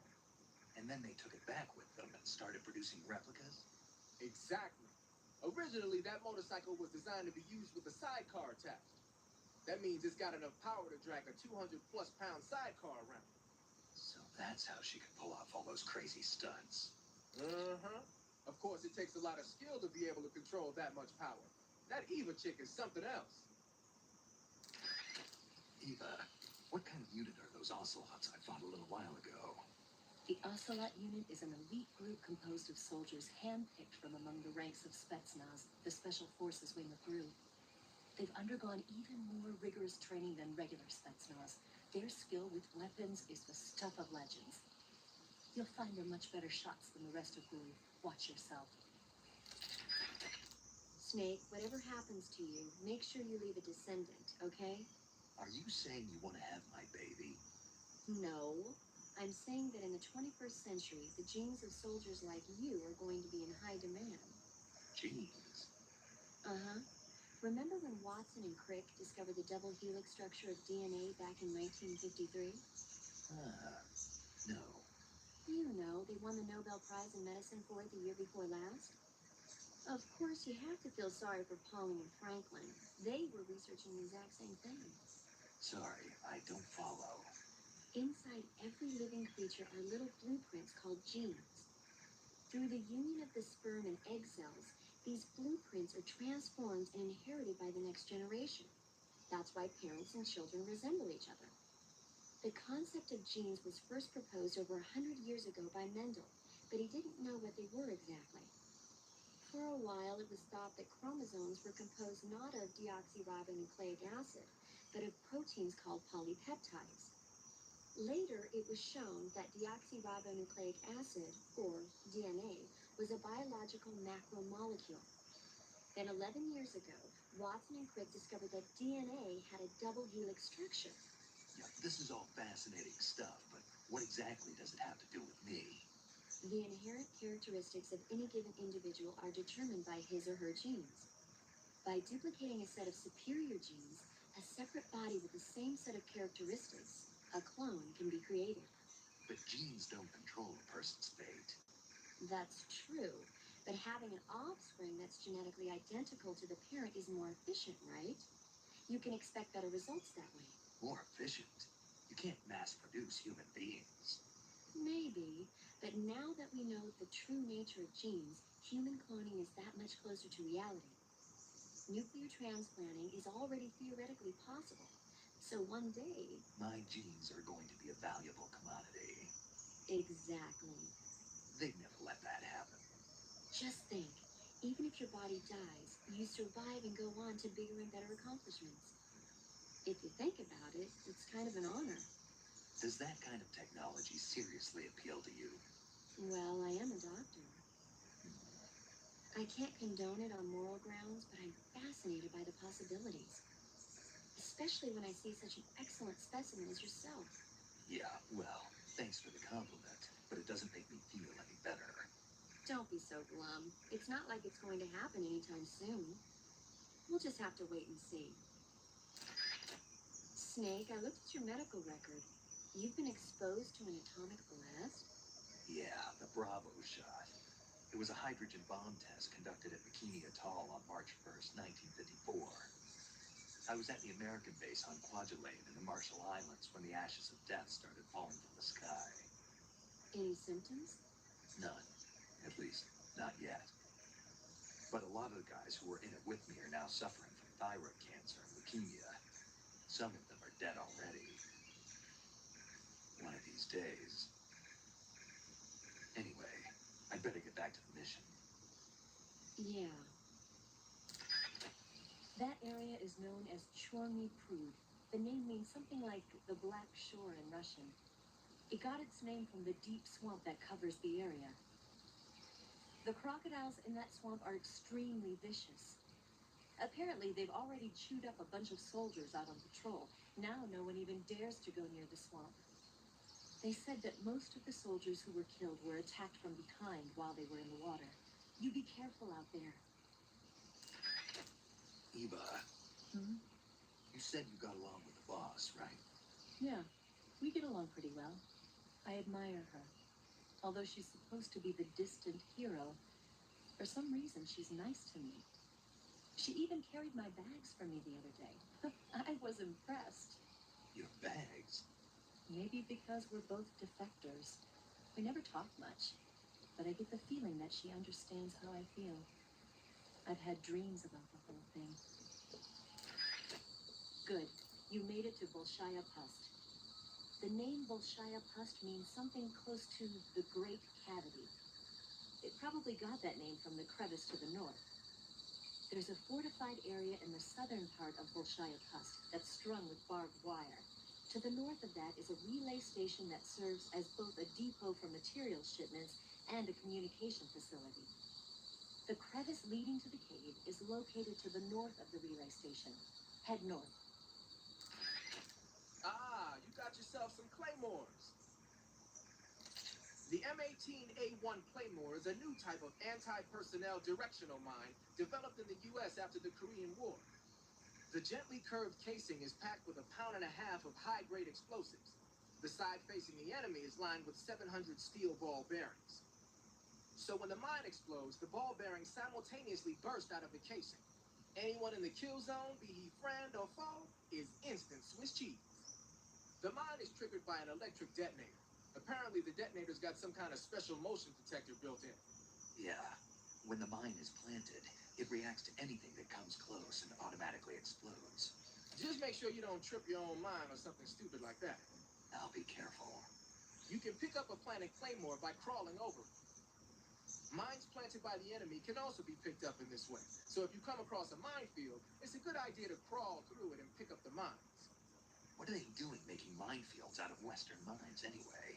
And then they took it back with them and started producing replicas? Exactly. Originally, that motorcycle was designed to be used with a sidecar attached. That means it's got enough power to drag a 200-plus pound sidecar around. So that's how she could pull off all those crazy stunts. Uh-huh. Of course, it takes a lot of skill to be able to control that much power. That Eva chick is something else. Eva, what kind of unit are those ocelots I fought a little while ago? The Ocelot unit is an elite group composed of soldiers handpicked from among the ranks of Spetsnaz, the Special Forces wing of GRU. They've undergone even more rigorous training than regular Spetsnaz. Their skill with weapons is the stuff of legends. You'll find they're much better shots than the rest of GRU. Watch yourself. Snake, whatever happens to you, make sure you leave a descendant, okay? Are you saying you want to have my baby? No. I'm saying that in the 21st century, the genes of soldiers like you are going to be in high demand. Genes? Uh-huh. Remember when Watson and Crick discovered the double helix structure of DNA back in 1953? No. You know, they won the Nobel Prize in Medicine for it the year before last. Of course, you have to feel sorry for Pauline and Franklin. They were researching the exact same thing. Sorry, I don't follow. Inside every living creature are little blueprints called genes. Through the union of the sperm and egg cells, these blueprints are transformed and inherited by the next generation. That's why parents and children resemble each other. The concept of genes was first proposed over 100 years ago by Mendel, but he didn't know what they were exactly. For a while, it was thought that chromosomes were composed not of deoxyribonucleic acid, but of proteins called polypeptides. Later, it was shown that deoxyribonucleic acid, or DNA, was a biological macromolecule. Then 11 years ago, Watson and Crick discovered that DNA had a double helix structure. Yeah, this is all fascinating stuff, but what exactly does it have to do with me? The inherent characteristics of any given individual are determined by his or her genes. By duplicating a set of superior genes, a separate body with the same set of characteristics, a clone, can be created. But genes don't control a person's fate. That's true, but having an offspring that's genetically identical to the parent is more efficient, right? You can expect better results that way. More efficient? You can't mass-produce human beings. Maybe, but now that we know the true nature of genes, human cloning is that much closer to reality. Nuclear transplanting is already theoretically possible, so one day... My genes are going to be a valuable commodity. Exactly. They'd never let that happen. Just think, even if your body dies, you survive and go on to bigger and better accomplishments. If you think about it, it's kind of an honor. Does that kind of technology seriously appeal to you? Well, I am a doctor. I can't condone it on moral grounds, but I'm fascinated by the possibilities. Especially when I see such an excellent specimen as yourself. Yeah, well, thanks for the compliment, but it doesn't make me feel any better. Don't be so glum. It's not like it's going to happen anytime soon. We'll just have to wait and see. Snake, I looked at your medical record. You've been exposed to an atomic blast? Yeah, the Bravo shot. It was a hydrogen bomb test conducted at Bikini Atoll on March 1st, 1954. I was at the American base on Kwajalein in the Marshall Islands when the ashes of death started falling from the sky. Any symptoms? None. At least, not yet. But a lot of the guys who were in it with me are now suffering from thyroid cancer and leukemia. Some of them are dead already. One of these days. Anyway, I'd better get back to the mission. Yeah. That area is known as Chorny Prud. The name means something like the Black Shore in Russian. It got its name from the deep swamp that covers the area. The crocodiles in that swamp are extremely vicious. Apparently, they've already chewed up a bunch of soldiers out on patrol. Now no one even dares to go near the swamp. They said that most of the soldiers who were killed were attacked from behind while they were in the water. You be careful out there. Eva, Hmm? you said you got along with the boss, right? Yeah, we get along pretty well. I admire her. Although she's supposed to be the distant hero, for some reason she's nice to me. She even carried my bags for me the other day. I was impressed. Your bags? Maybe because we're both defectors. We never talk much, but I get the feeling that she understands how I feel. I've had dreams about the whole thing. Good. You made it to Bolshaya Pust. The name Bolshaya Pust means something close to the Great Cavity. It probably got that name from the crevice to the north. There's a fortified area in the southern part of Bolshaya Pust that's strung with barbed wire. To the north of that is a relay station that serves as both a depot for material shipments and a communication facility. The crevice leading to the cave is located to the north of the relay station. Head north. Ah, you got yourself some claymores. The M18A1 Claymore is a new type of anti-personnel directional mine developed in the U.S. after the Korean War. The gently curved casing is packed with 1.5 pounds of high-grade explosives. The side facing the enemy is lined with 700 steel ball bearings. So when the mine explodes, the ball bearings simultaneously burst out of the casing. Anyone in the kill zone, be he friend or foe, is instant Swiss cheese. The mine is triggered by an electric detonator. Apparently, the detonator's got some kind of special motion detector built in. Yeah. When the mine is planted, it reacts to anything that comes close and automatically explodes. Just make sure you don't trip your own mine or something stupid like that. I'll be careful. You can pick up a planted claymore by crawling over it. Mines planted by the enemy can also be picked up in this way. So if you come across a minefield, it's a good idea to crawl through it and pick up the mines. What are they doing making minefields out of Western mines anyway?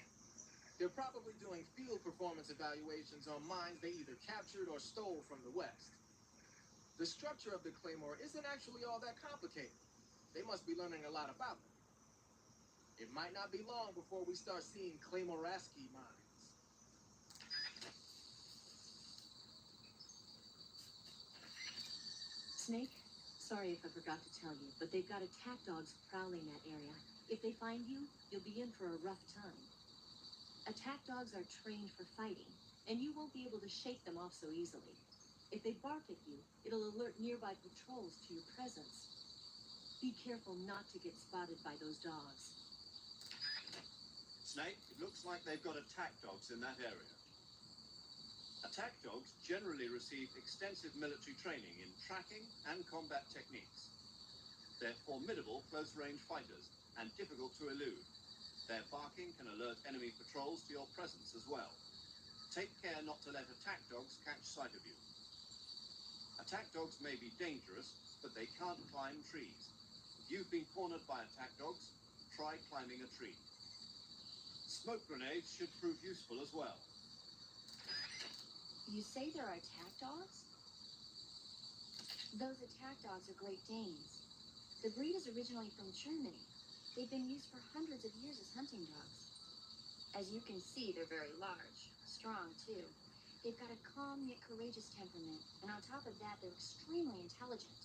They're probably doing field performance evaluations on mines they either captured or stole from the West. The structure of the claymore isn't actually all that complicated. They must be learning a lot about them. It might not be long before we start seeing Claymoraski mines. Snake, sorry if I forgot to tell you, but they've got attack dogs prowling that area. If they find you, you'll be in for a rough time. Attack dogs are trained for fighting, and you won't be able to shake them off so easily. If they bark at you, it'll alert nearby patrols to your presence. Be careful not to get spotted by those dogs. Snake, it looks like they've got attack dogs in that area. Attack dogs generally receive extensive military training in tracking and combat techniques. They're formidable close-range fighters and difficult to elude. Their barking can alert enemy patrols to your presence as well. Take care not to let attack dogs catch sight of you. Attack dogs may be dangerous, but they can't climb trees. If you've been cornered by attack dogs, try climbing a tree. Smoke grenades should prove useful as well. You say there are attack dogs? Those attack dogs are Great Danes. The breed is originally from Germany. They've been used for hundreds of years as hunting dogs. As you can see, they're very large, strong too. They've got a calm yet courageous temperament, and on top of that, they're extremely intelligent.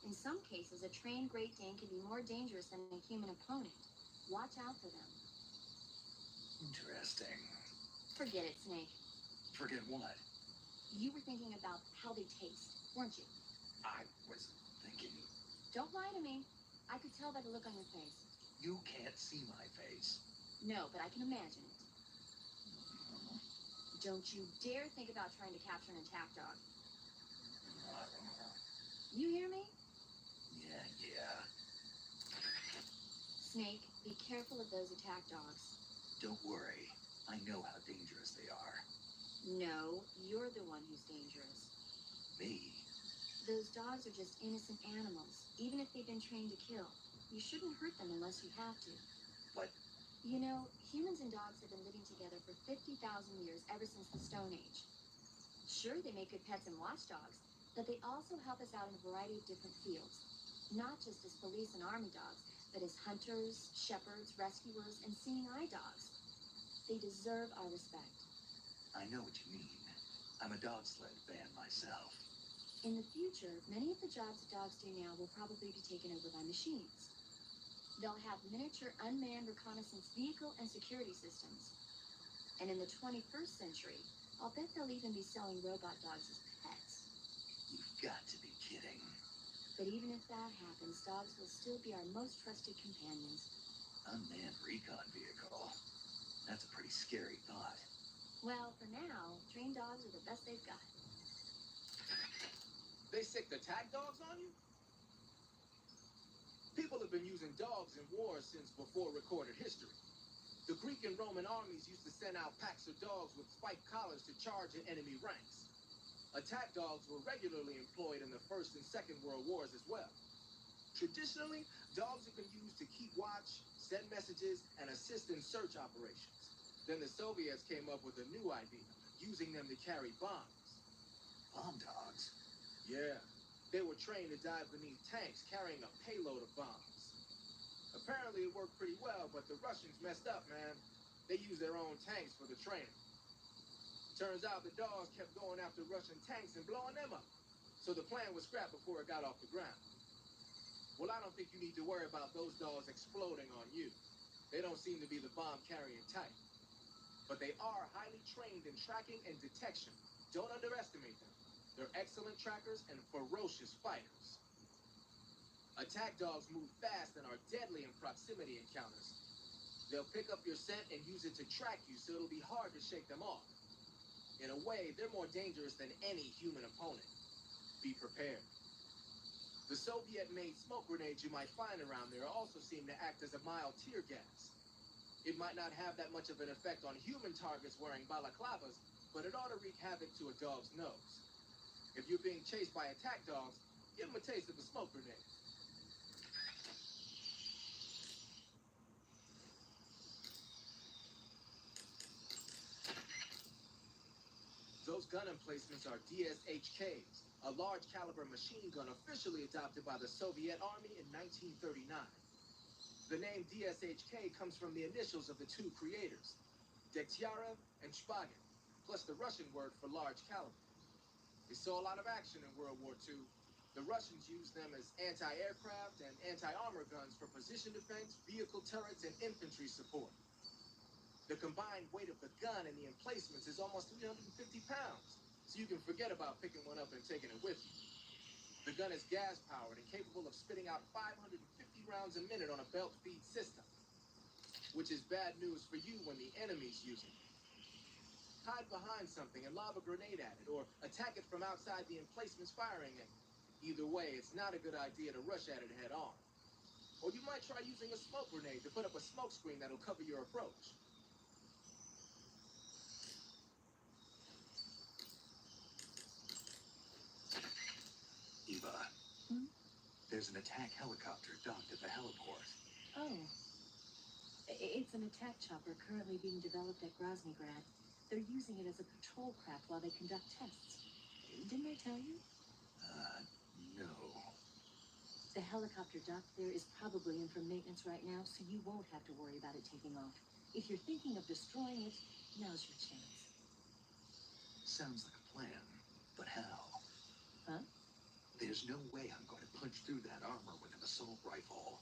In some cases, a trained Great Dane can be more dangerous than a human opponent. Watch out for them. Interesting. Forget it, Snake. Forget what? You were thinking about how they taste, weren't you? I was thinking, Don't lie to me. I could tell by the look on your face. you can't see my face. No, but I can imagine it. Don't you dare think about trying to capture an attack dog. You hear me? Yeah. Snake, be careful of those attack dogs. Don't worry. I know how dangerous they are. No, you're the one who's dangerous. Me? Those dogs are just innocent animals, even if they've been trained to kill. You shouldn't hurt them unless you have to. But You know, humans and dogs have been living together for 50,000 years, ever since the Stone Age. Sure, they make good pets and watchdogs, but they also help us out in a variety of different fields. Not just as police and army dogs, but as hunters, shepherds, rescuers, and seeing eye dogs. They deserve our respect. I know what you mean. I'm a dog sled fan myself. In the future, many of the jobs that dogs do now will probably be taken over by machines. They'll have miniature unmanned reconnaissance vehicle and security systems. And in the 21st century, I'll bet they'll even be selling robot dogs as pets. You've got to be kidding. But even if that happens, dogs will still be our most trusted companions. Unmanned recon vehicle. That's a pretty scary thought. Well, for now, trained dogs are the best they've got. They sicked attack dogs on you? People have been using dogs in wars since before recorded history. The Greek and Roman armies used to send out packs of dogs with spiked collars to charge at enemy ranks. Attack dogs were regularly employed in the First and Second World Wars as well. Traditionally, dogs have been used to keep watch, send messages, and assist in search operations. Then the Soviets came up with a new idea, using them to carry bombs. Bomb dogs? Yeah, they were trained to dive beneath tanks carrying a payload of bombs. Apparently it worked pretty well, but the Russians messed up, man. They used their own tanks for the training. Turns out the dogs kept going after Russian tanks and blowing them up. So the plan was scrapped before it got off the ground. Well, I don't think you need to worry about those dogs exploding on you. They don't seem to be the bomb-carrying type. But they are highly trained in tracking and detection. Don't underestimate them. They're excellent trackers and ferocious fighters. Attack dogs move fast and are deadly in proximity encounters. They'll pick up your scent and use it to track you, so it'll be hard to shake them off. In a way, they're more dangerous than any human opponent. Be prepared. The Soviet-made smoke grenades you might find around there also seem to act as a mild tear gas. It might not have that much of an effect on human targets wearing balaclavas, but it ought to wreak havoc to a dog's nose. If you're being chased by attack dogs, give them a taste of a smoke grenade. Those gun emplacements are DSHKs, a large caliber machine gun officially adopted by the Soviet Army in 1939. The name DSHK comes from the initials of the two creators, Degtyarev and Shpagin, plus the Russian word for large caliber. They saw a lot of action in World War II. The Russians used them as anti-aircraft and anti-armor guns for position defense, vehicle turrets, and infantry support. The combined weight of the gun and the emplacements is almost 350 pounds, so you can forget about picking one up and taking it with you. The gun is gas-powered and capable of spitting out 550 rounds a minute on a belt-feed system, which is bad news for you when the enemy's using it. Hide behind something and lob a grenade at it, or attack it from outside the emplacement's firing angle. Either way, it's not a good idea to rush at it head-on. Or you might try using a smoke grenade to put up a smoke screen that'll cover your approach. Eva, there's an attack helicopter docked at the heliport. Oh. It's an attack chopper currently being developed at Groznygrad. They're using it as a patrol craft while they conduct tests. Didn't I tell you? No. The helicopter docked there is probably in for maintenance right now, so you won't have to worry about it taking off. If you're thinking of destroying it, now's your chance. Sounds like a plan, but how? Huh? There's no way I'm going to punch through that armor with an assault rifle.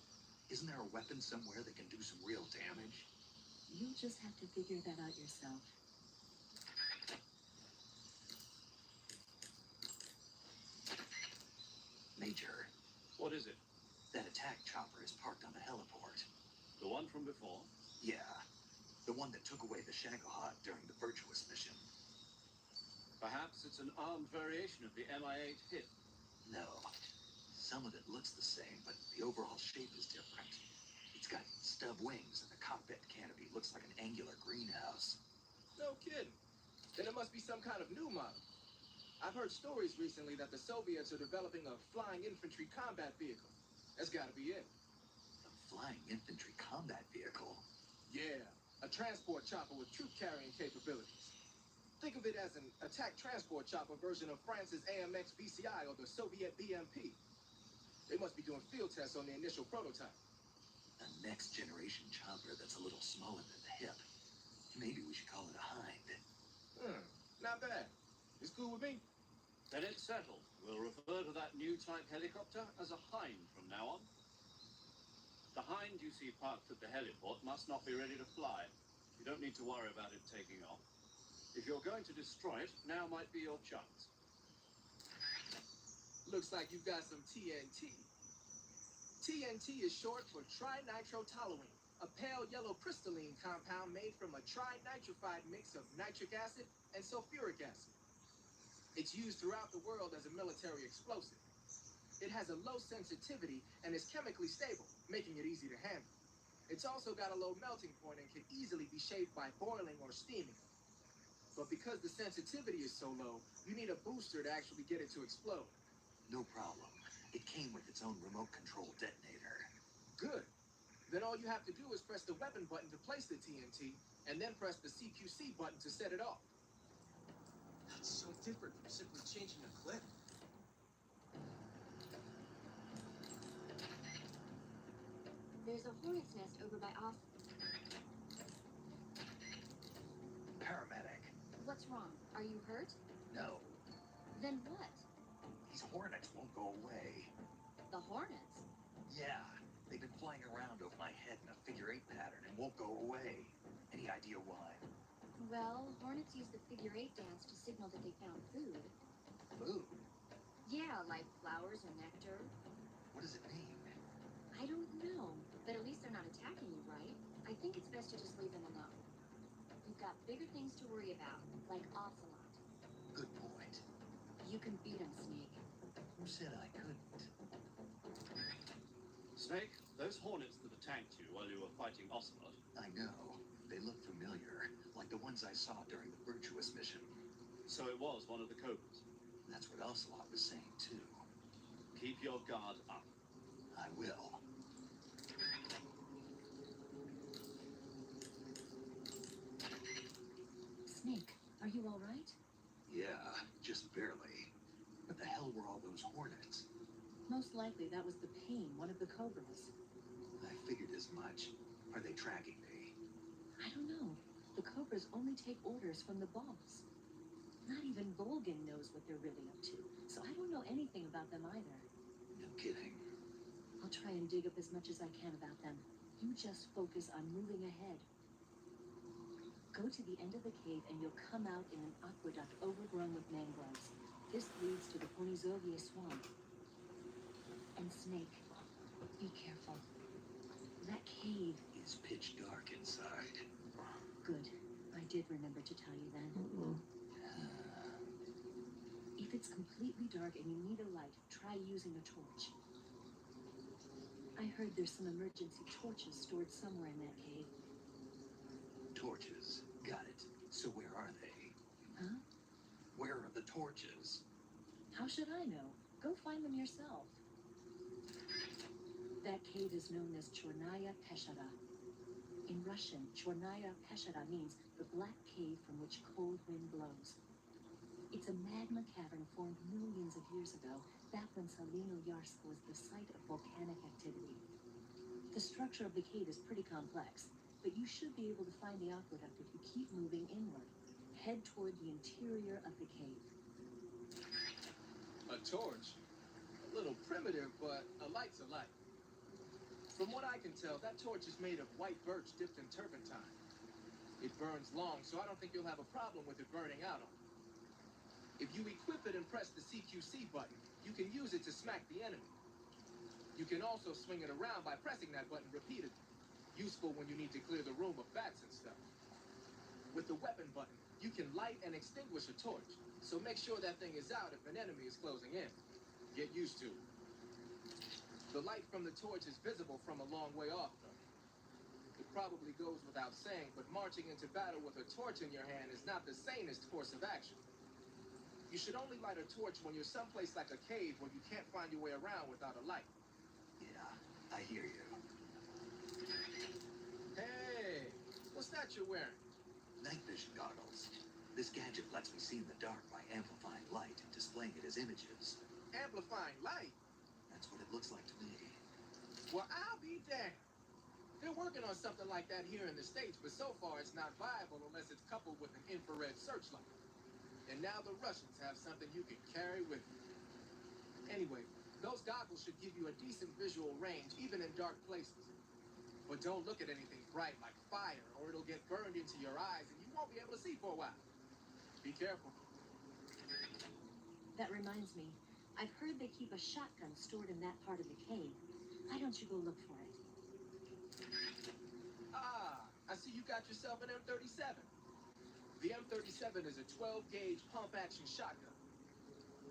Isn't there a weapon somewhere that can do some real damage? You'll just have to figure that out yourself. Major, What is it? that attack chopper is parked on the heliport. The one from before? Yeah, the one that took away the Shagohod during the Virtuous mission. Perhaps it's an armed variation of the Mi-8 hit. No, Some of it looks the same, but the overall shape is different. It's got stub wings, and the cockpit canopy looks like an angular greenhouse. No kidding. Then it must be some kind of new model. I've heard stories recently that the Soviets are developing a flying infantry combat vehicle. That's gotta be it. A flying infantry combat vehicle? Yeah, a transport chopper with troop-carrying capabilities. Think of it as an attack transport chopper version of France's AMX VCI or the Soviet BMP. They must be doing field tests on the initial prototype. A next-generation chopper that's a little smaller than the hip. Maybe we should call it a Hind. Not bad. It's cool with me. Then it's settled. We'll refer to that new type helicopter as a Hind from now on. The Hind you see parked at the heliport must not be ready to fly. You don't need to worry about it taking off. If you're going to destroy it, now might be your chance. Looks like you've got some TNT. TNT is short for trinitrotoluene, a pale yellow crystalline compound made from a trinitrified mix of nitric acid and sulfuric acid. It's used throughout the world as a military explosive. It has a low sensitivity and is chemically stable, making it easy to handle. It's also got a low melting point and can easily be shaped by boiling or steaming. But because the sensitivity is so low, you need a booster to actually get it to explode. No problem. It came with its own remote control detonator. Good. Then all you have to do is press the weapon button to place the TNT, and then press the CQC button to set it off. That's so different from simply changing a clip. There's a hornet's nest over by off. Paramedic. What's wrong? Are you hurt? No. Then what? These hornets won't go away. The hornets? Yeah. They've been flying around over my head in a figure-8 pattern and won't go away. Any idea why? Well, hornets use the figure-8 dance to signal that they found food. Food? Yeah, like flowers or nectar. What does it mean? I don't know, but at least they're not attacking you, right? I think it's best to just leave them alone. You've got bigger things to worry about, like Ocelot. Good point. You can beat him, Snake. Who said I couldn't? Snake, those hornets that attacked you while you were fighting Ocelot. I know. They look familiar, like the ones I saw during the Virtuous mission. So it was one of the Cobras. That's what Ocelot was saying, too. Keep your guard up. I will. Snake, are you all right? Yeah, just barely. What the hell were all those hornets? Most likely that was the pain, one of the cobras. I figured as much. Are they tracking me? I don't know. The cobras only take orders from the boss. Not even Volgin knows what they're really up to, so I don't know anything about them either. No kidding. I'll try and dig up as much as I can about them. You just focus on moving ahead. Go to the end of the cave and you'll come out in an aqueduct overgrown with mangroves. This leads to the Ponizovia swamp. And Snake, be careful. That cave It's pitch dark inside. good. I did remember to tell you then. If it's completely dark and you need a light, try using a torch. I heard there's some emergency torches stored somewhere in that cave. Torches. Got it. So where are they? Huh? Where are the torches? How should I know? Go find them yourself. That cave is known as Chornaya Peshara. In Russian, Chornaya Peshara means the black cave from which cold wind blows. It's a magma cavern formed millions of years ago, back when Salino-Yarsk was the site of volcanic activity. The structure of the cave is pretty complex, but you should be able to find the aqueduct if you keep moving inward. Head toward the interior of the cave. A torch? A little primitive, but a light's a light. From what I can tell, that torch is made of white birch dipped in turpentine. It burns long, so I don't think you'll have a problem with it burning out on you. If you equip it and press the CQC button, you can use it to smack the enemy. You can also swing it around by pressing that button repeatedly. Useful when you need to clear the room of bats and stuff. With the weapon button, you can light and extinguish a torch, so make sure that thing is out if an enemy is closing in. Get used to it. The light from the torch is visible from a long way off, though. It probably goes without saying, but marching into battle with a torch in your hand is not the sanest course of action. You should only light a torch when you're someplace like a cave where you can't find your way around without a light. Yeah, I hear you. Hey, what's that you're wearing? Night vision goggles. This gadget lets me see in the dark by amplifying light and displaying it as images. Amplifying light? That's what it looks like to me. Well, I'll be damned. They're working on something like that here in the States, but so far it's not viable unless it's coupled with an infrared searchlight. And now the Russians have something you can carry with you. Anyway, those goggles should give you a decent visual range, even in dark places. But don't look at anything bright like fire, or it'll get burned into your eyes and you won't be able to see for a while. Be careful. That reminds me, I've heard they keep a shotgun stored in that part of the cave. Why don't you go look for it? Ah, I see you got yourself an M37. The M37 is a 12-gauge pump-action shotgun.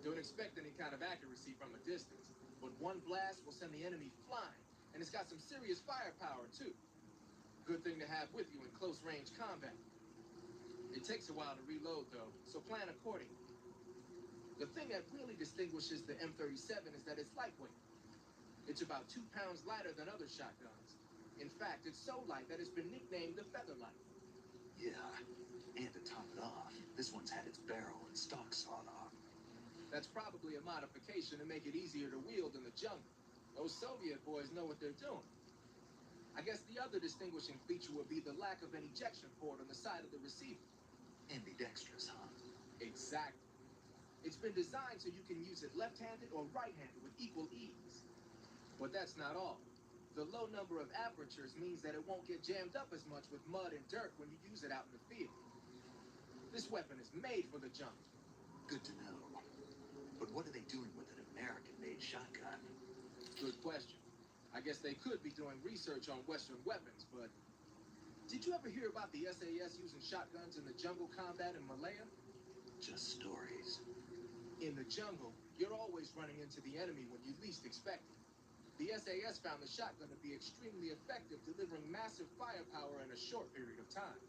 Don't expect any kind of accuracy from a distance, but one blast will send the enemy flying, and it's got some serious firepower, too. Good thing to have with you in close-range combat. It takes a while to reload, though, so plan accordingly. The thing that really distinguishes the M37 is that it's lightweight. It's about 2 pounds lighter than other shotguns. In fact, it's so light that it's been nicknamed the Featherlight. Yeah, and to top it off, this one's had its barrel and stock sawed off. That's probably a modification to make it easier to wield in the jungle. Those Soviet boys know what they're doing. I guess the other distinguishing feature would be the lack of an ejection port on the side of the receiver. Ambidextrous, huh? Exactly. It's been designed so you can use it left-handed or right-handed with equal ease. But that's not all. The low number of apertures means that it won't get jammed up as much with mud and dirt when you use it out in the field. This weapon is made for the jungle. Good to know. But what are they doing with an American-made shotgun? Good question. I guess they could be doing research on Western weapons, but... Did you ever hear about the SAS using shotguns in the jungle combat in Malaya? Just stories. In the jungle, you're always running into the enemy when you least expect it. The SAS found the shotgun to be extremely effective, delivering massive firepower in a short period of time.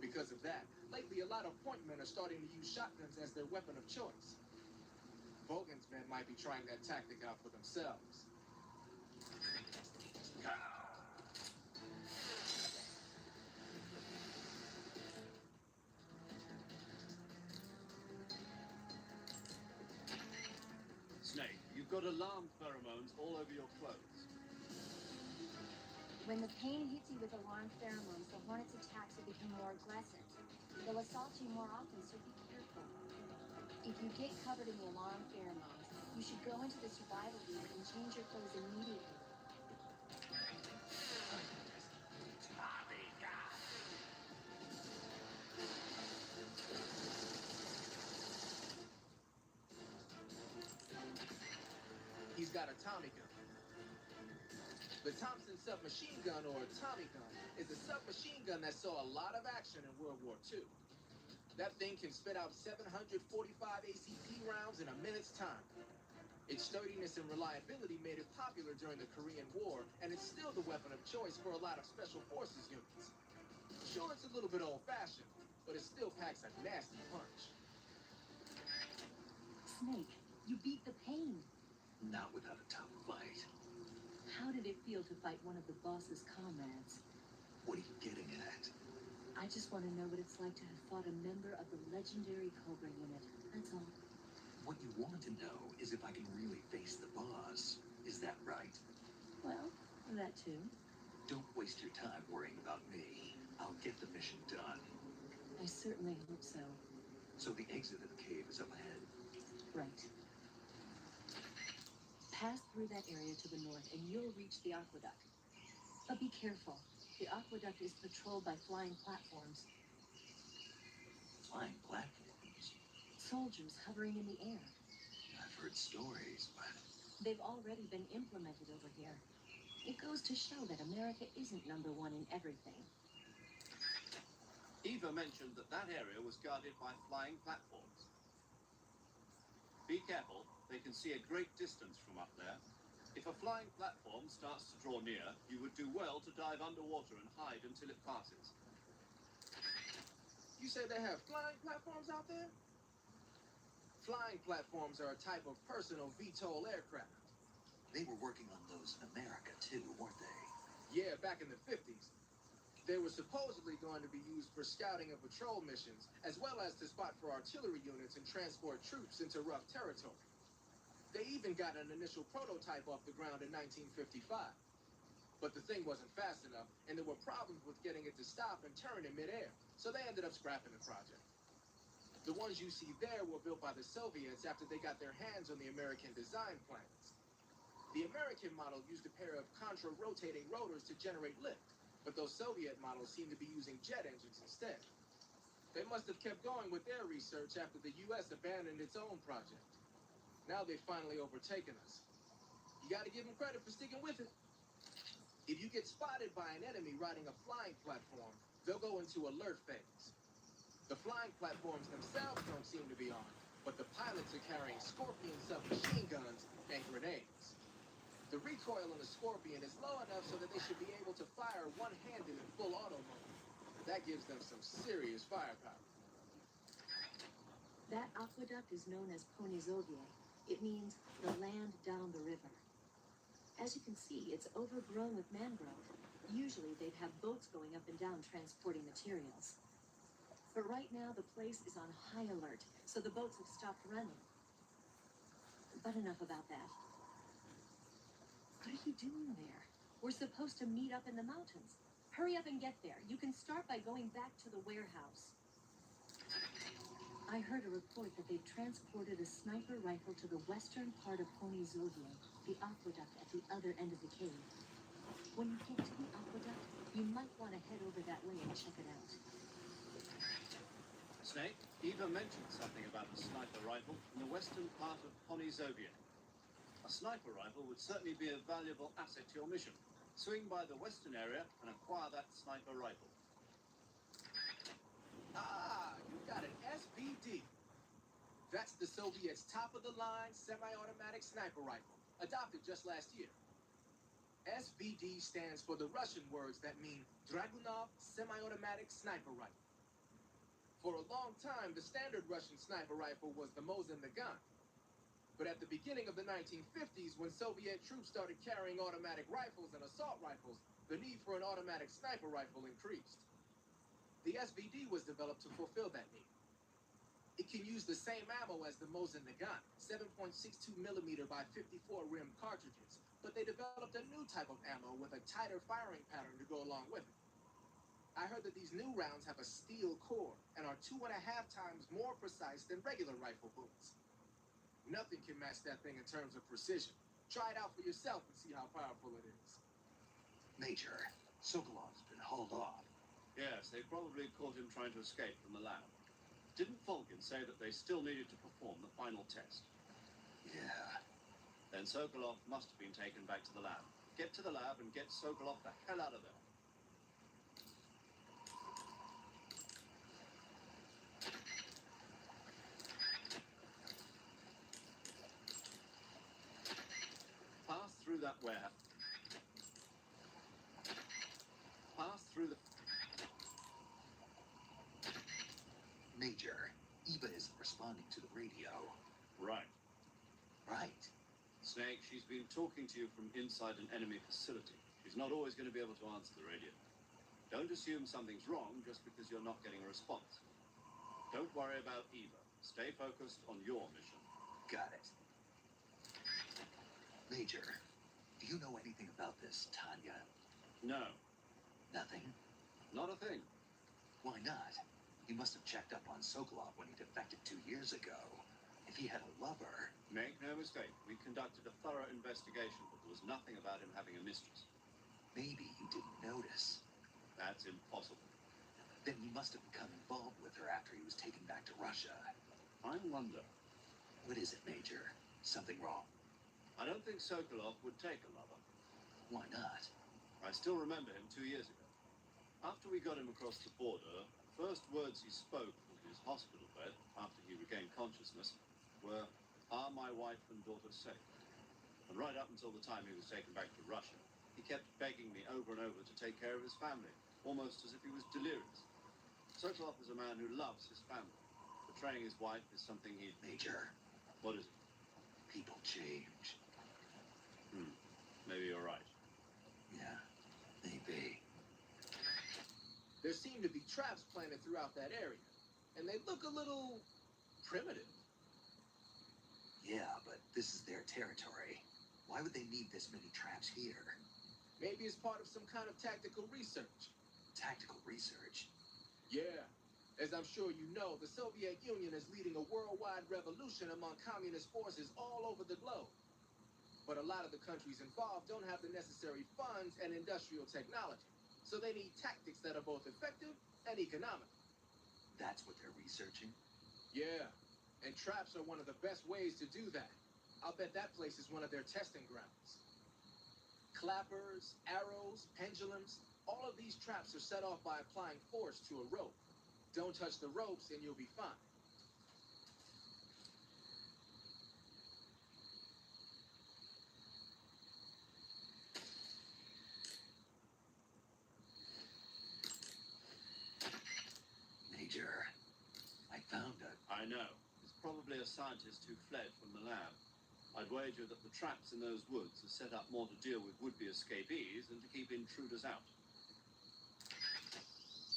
Because of that, lately a lot of point men are starting to use shotguns as their weapon of choice. Bogan's men might be trying that tactic out for themselves. Snake, you've got alarm pheromones all over your clothes. When the pain hits you with alarm pheromones, the hornet's attacks will become more aggressive. They'll assault you more often, so be careful. If you get covered in the alarm pheromones, you should go into the survival booth and change your clothes immediately. He's got a Tommy gun. The Thompson submachine gun, or Tommy gun, is a submachine gun that saw a lot of action in World War II. That thing can spit out 745 ACP rounds in a minute's time. Its sturdiness and reliability made it popular during the Korean War, and it's still the weapon of choice for a lot of special forces units. Sure, it's a little bit old-fashioned, but it still packs a nasty punch. Snake, you beat the pain. Not without a tough fight. How did it feel to fight one of the boss's comrades? What are you getting at? I just want to know what it's like to have fought a member of the legendary Cobra unit. That's all. What you want to know is if I can really face the boss. Is that right? Well, that too. Don't waste your time worrying about me. I'll get the mission done. I certainly hope so. So the exit of the cave is up ahead. Right. Pass through that area to the north and you'll reach the aqueduct. But be careful. The aqueduct is patrolled by flying platforms. Flying platforms? Soldiers hovering in the air. I've heard stories, but... They've already been implemented over here. It goes to show that America isn't number one in everything. Eva mentioned that that area was guarded by flying platforms. Be careful, they can see a great distance from up there. If a flying platform starts to draw near, you would do well to dive underwater and hide until it passes. You say they have flying platforms out there? Flying platforms are a type of personal VTOL aircraft. They were working on those in America too, weren't they? Yeah, back in the 50s. They were supposedly going to be used for scouting and patrol missions, as well as to spot for artillery units and transport troops into rough territory. They even got an initial prototype off the ground in 1955. But the thing wasn't fast enough, and there were problems with getting it to stop and turn in midair, so they ended up scrapping the project. The ones you see there were built by the Soviets after they got their hands on the American design plans. The American model used a pair of contra-rotating rotors to generate lift, but those Soviet models seem to be using jet engines instead. They must have kept going with their research after the U.S. abandoned its own project. Now they've finally overtaken us. You gotta give them credit for sticking with it. If you get spotted by an enemy riding a flying platform, they'll go into alert phase. The flying platforms themselves don't seem to be on, but the pilots are carrying Scorpion submachine guns and grenades. The recoil on the Scorpion is low enough so that they should be able to fire one-handed in full auto mode. That gives them some serious firepower. That aqueduct is known as Ponizovye. It means the land down the river. As you can see, it's overgrown with mangrove. Usually they'd have boats going up and down transporting materials. But right now the place is on high alert, so the boats have stopped running. But enough about that. What are you doing there? We're supposed to meet up in the mountains. Hurry up and get there. You can start by going back to the warehouse. I heard a report that they've transported a sniper rifle to the western part of Ponizovye, the aqueduct at the other end of the cave. When you get to the aqueduct, you might want to head over that way and check it out. Snake, Eva mentioned something about a sniper rifle in the western part of Ponizovye. A sniper rifle would certainly be a valuable asset to your mission. Swing by the western area and acquire that sniper rifle. Ah, you got an SBD. That's the Soviets' top-of-the-line semi-automatic sniper rifle, adopted just last year. SBD stands for the Russian words that mean Dragunov Semi-Automatic Sniper Rifle. For a long time, the standard Russian sniper rifle was the Mosin Nagant. But at the beginning of the 1950s, when Soviet troops started carrying automatic rifles and assault rifles, the need for an automatic sniper rifle increased. The SVD was developed to fulfill that need. It can use the same ammo as the Mosin Nagant, 7.62 millimeter by 54 rim cartridges, but they developed a new type of ammo with a tighter firing pattern to go along with it. I heard that these new rounds have a steel core and are 2.5 times more precise than regular rifle bullets. Nothing can match that thing in terms of precision. Try it out for yourself and see how powerful it is. Major, Sokolov's been hauled off. Yes, they probably caught him trying to escape from the lab. Didn't Falcon say that they still needed to perform the final test? Yeah. Then Sokolov must have been taken back to the lab. Get to the lab and get Sokolov the hell out of there. Pass through that warehouse. Pass through the... Major, Eva isn't responding to the radio. Right. Right. Snake, she's been talking to you from inside an enemy facility. She's not always going to be able to answer the radio. Don't assume something's wrong just because you're not getting a response. Don't worry about Eva. Stay focused on your mission. Got it. Major, do you know anything about this, Tanya? No, Nothing? not a thing. Why not? He must have checked up on Sokolov when he defected 2 years ago. If he had a lover... Make no mistake, we conducted a thorough investigation, but there was nothing about him having a mistress. Maybe you didn't notice. That's impossible. Then he must have become involved with her after he was taken back to Russia. I wonder. What is it, Major? Something wrong? I don't think Sokolov would take a lover. Why not? I still remember him 2 years ago. After we got him across the border, the first words he spoke from his hospital bed, after he regained consciousness, were, "Are my wife and daughter safe?" And right up until the time he was taken back to Russia, he kept begging me over and over to take care of his family, almost as if he was delirious. Sokolov is a man who loves his family. Betraying his wife is something he... Major, What is it? people change. Maybe you're right. Yeah, maybe. There seem to be traps planted throughout that area, and they look a little primitive. Yeah, but this is their territory. Why would they need this many traps here? Maybe it's part of some kind of tactical research. Tactical research? Yeah. As I'm sure you know, the Soviet Union is leading a worldwide revolution among communist forces all over the globe. But a lot of the countries involved don't have the necessary funds and industrial technology, so they need tactics that are both effective and economic. That's what they're researching? Yeah, and traps are one of the best ways to do that. I'll bet that place is one of their testing grounds. Clappers, arrows, pendulums, all of these traps are set off by applying force to a rope. Don't touch the ropes and you'll be fine. Major, I found a... I know. It's probably a scientist who fled from the lab. I'd wager that the traps in those woods are set up more to deal with would-be escapees than to keep intruders out.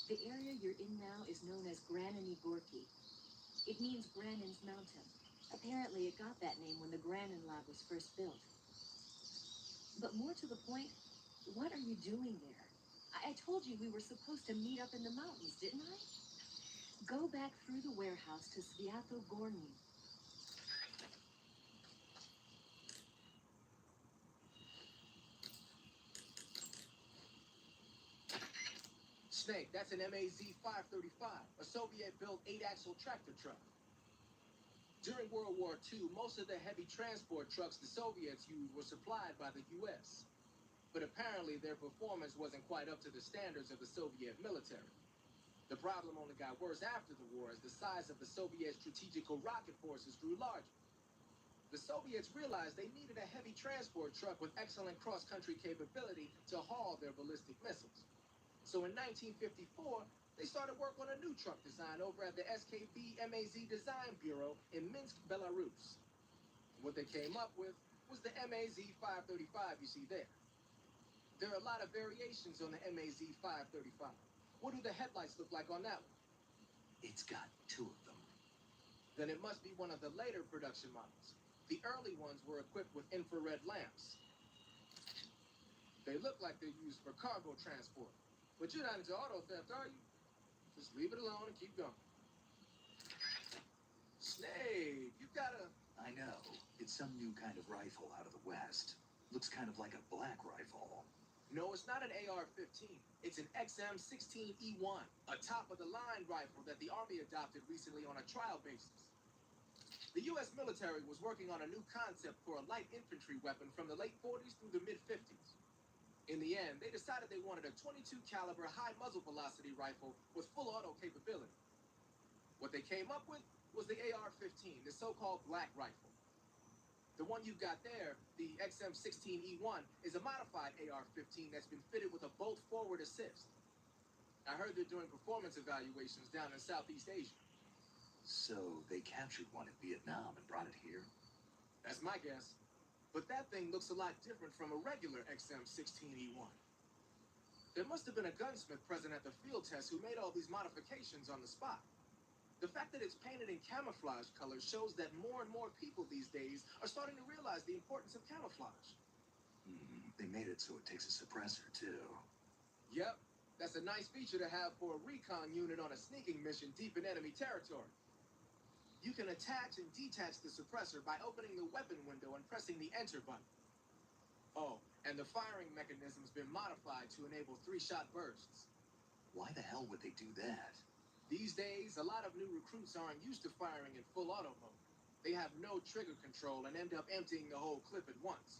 The area you're in now is known as Graniny Gorky. It means Granin's Mountain. Apparently it got that name when the Granin lab was first built. But more to the point, what are you doing there? I told you we were supposed to meet up in the mountains, didn't I? Go back through the warehouse to Sviato Gorny. Snake, that's an MAZ-535, a Soviet-built 8-axle tractor truck. During World War II, most of the heavy transport trucks the Soviets used were supplied by the U.S. But apparently their performance wasn't quite up to the standards of the Soviet military. The problem only got worse after the war as the size of the Soviet strategical rocket forces grew larger. The Soviets realized they needed a heavy transport truck with excellent cross-country capability to haul their ballistic missiles. So in 1954, they started work on a new truck design over at the SKB MAZ Design Bureau in Minsk, Belarus. What they came up with was the MAZ-535 you see there. There are a lot of variations on the MAZ-535. What do the headlights look like on that one? It's got two of them. Then it must be one of the later production models. The early ones were equipped with infrared lamps. They look like they're used for cargo transport. But you're not into auto theft, are you? Just leave it alone and keep going. Snake, you gotta... I know. It's some new kind of rifle out of the West. Looks kind of like a black rifle. No, it's not an AR-15. It's an XM-16E1, a top-of-the-line rifle that the Army adopted recently on a trial basis. The U.S. military was working on a new concept for a light infantry weapon from the late 40s through the mid-50s. In the end, they decided they wanted a 22 caliber high muzzle velocity rifle with full auto capability. What they came up with was the AR-15, the so-called black rifle. The one you've got there, the XM-16E1, is a modified AR-15 that's been fitted with a bolt forward assist. I heard they're doing performance evaluations down in Southeast Asia. So they captured one in Vietnam and brought it here? That's my guess. But that thing looks a lot different from a regular XM-16E1. There must have been a gunsmith present at the field test who made all these modifications on the spot. The fact that it's painted in camouflage colors shows that more and more people these days are starting to realize the importance of camouflage. They made it so it takes a suppressor, too. Yep, that's a nice feature to have for a recon unit on a sneaking mission deep in enemy territory. You can attach and detach the suppressor by opening the weapon window and pressing the enter button. Oh, and the firing mechanism's been modified to enable 3-shot bursts. Why the hell would they do that? These days, a lot of new recruits aren't used to firing in full auto mode. They have no trigger control and end up emptying the whole clip at once.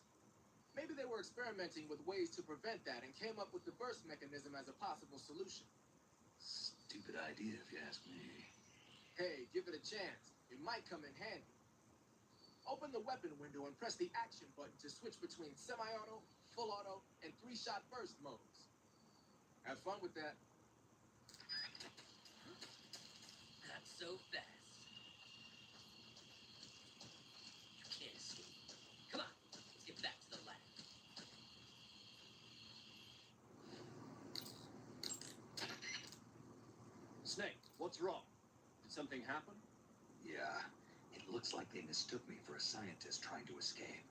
Maybe they were experimenting with ways to prevent that and came up with the burst mechanism as a possible solution. Stupid idea, if you ask me. Hey, give it a chance. It might come in handy. Open the weapon window and press the action button to switch between semi-auto, full auto, and 3-shot burst modes. Have fun with that. Not so fast. You can't escape. Come on, let's get back to the lab. Snake, what's wrong? Did something happen? Yeah, it looks like they mistook me for a scientist trying to escape.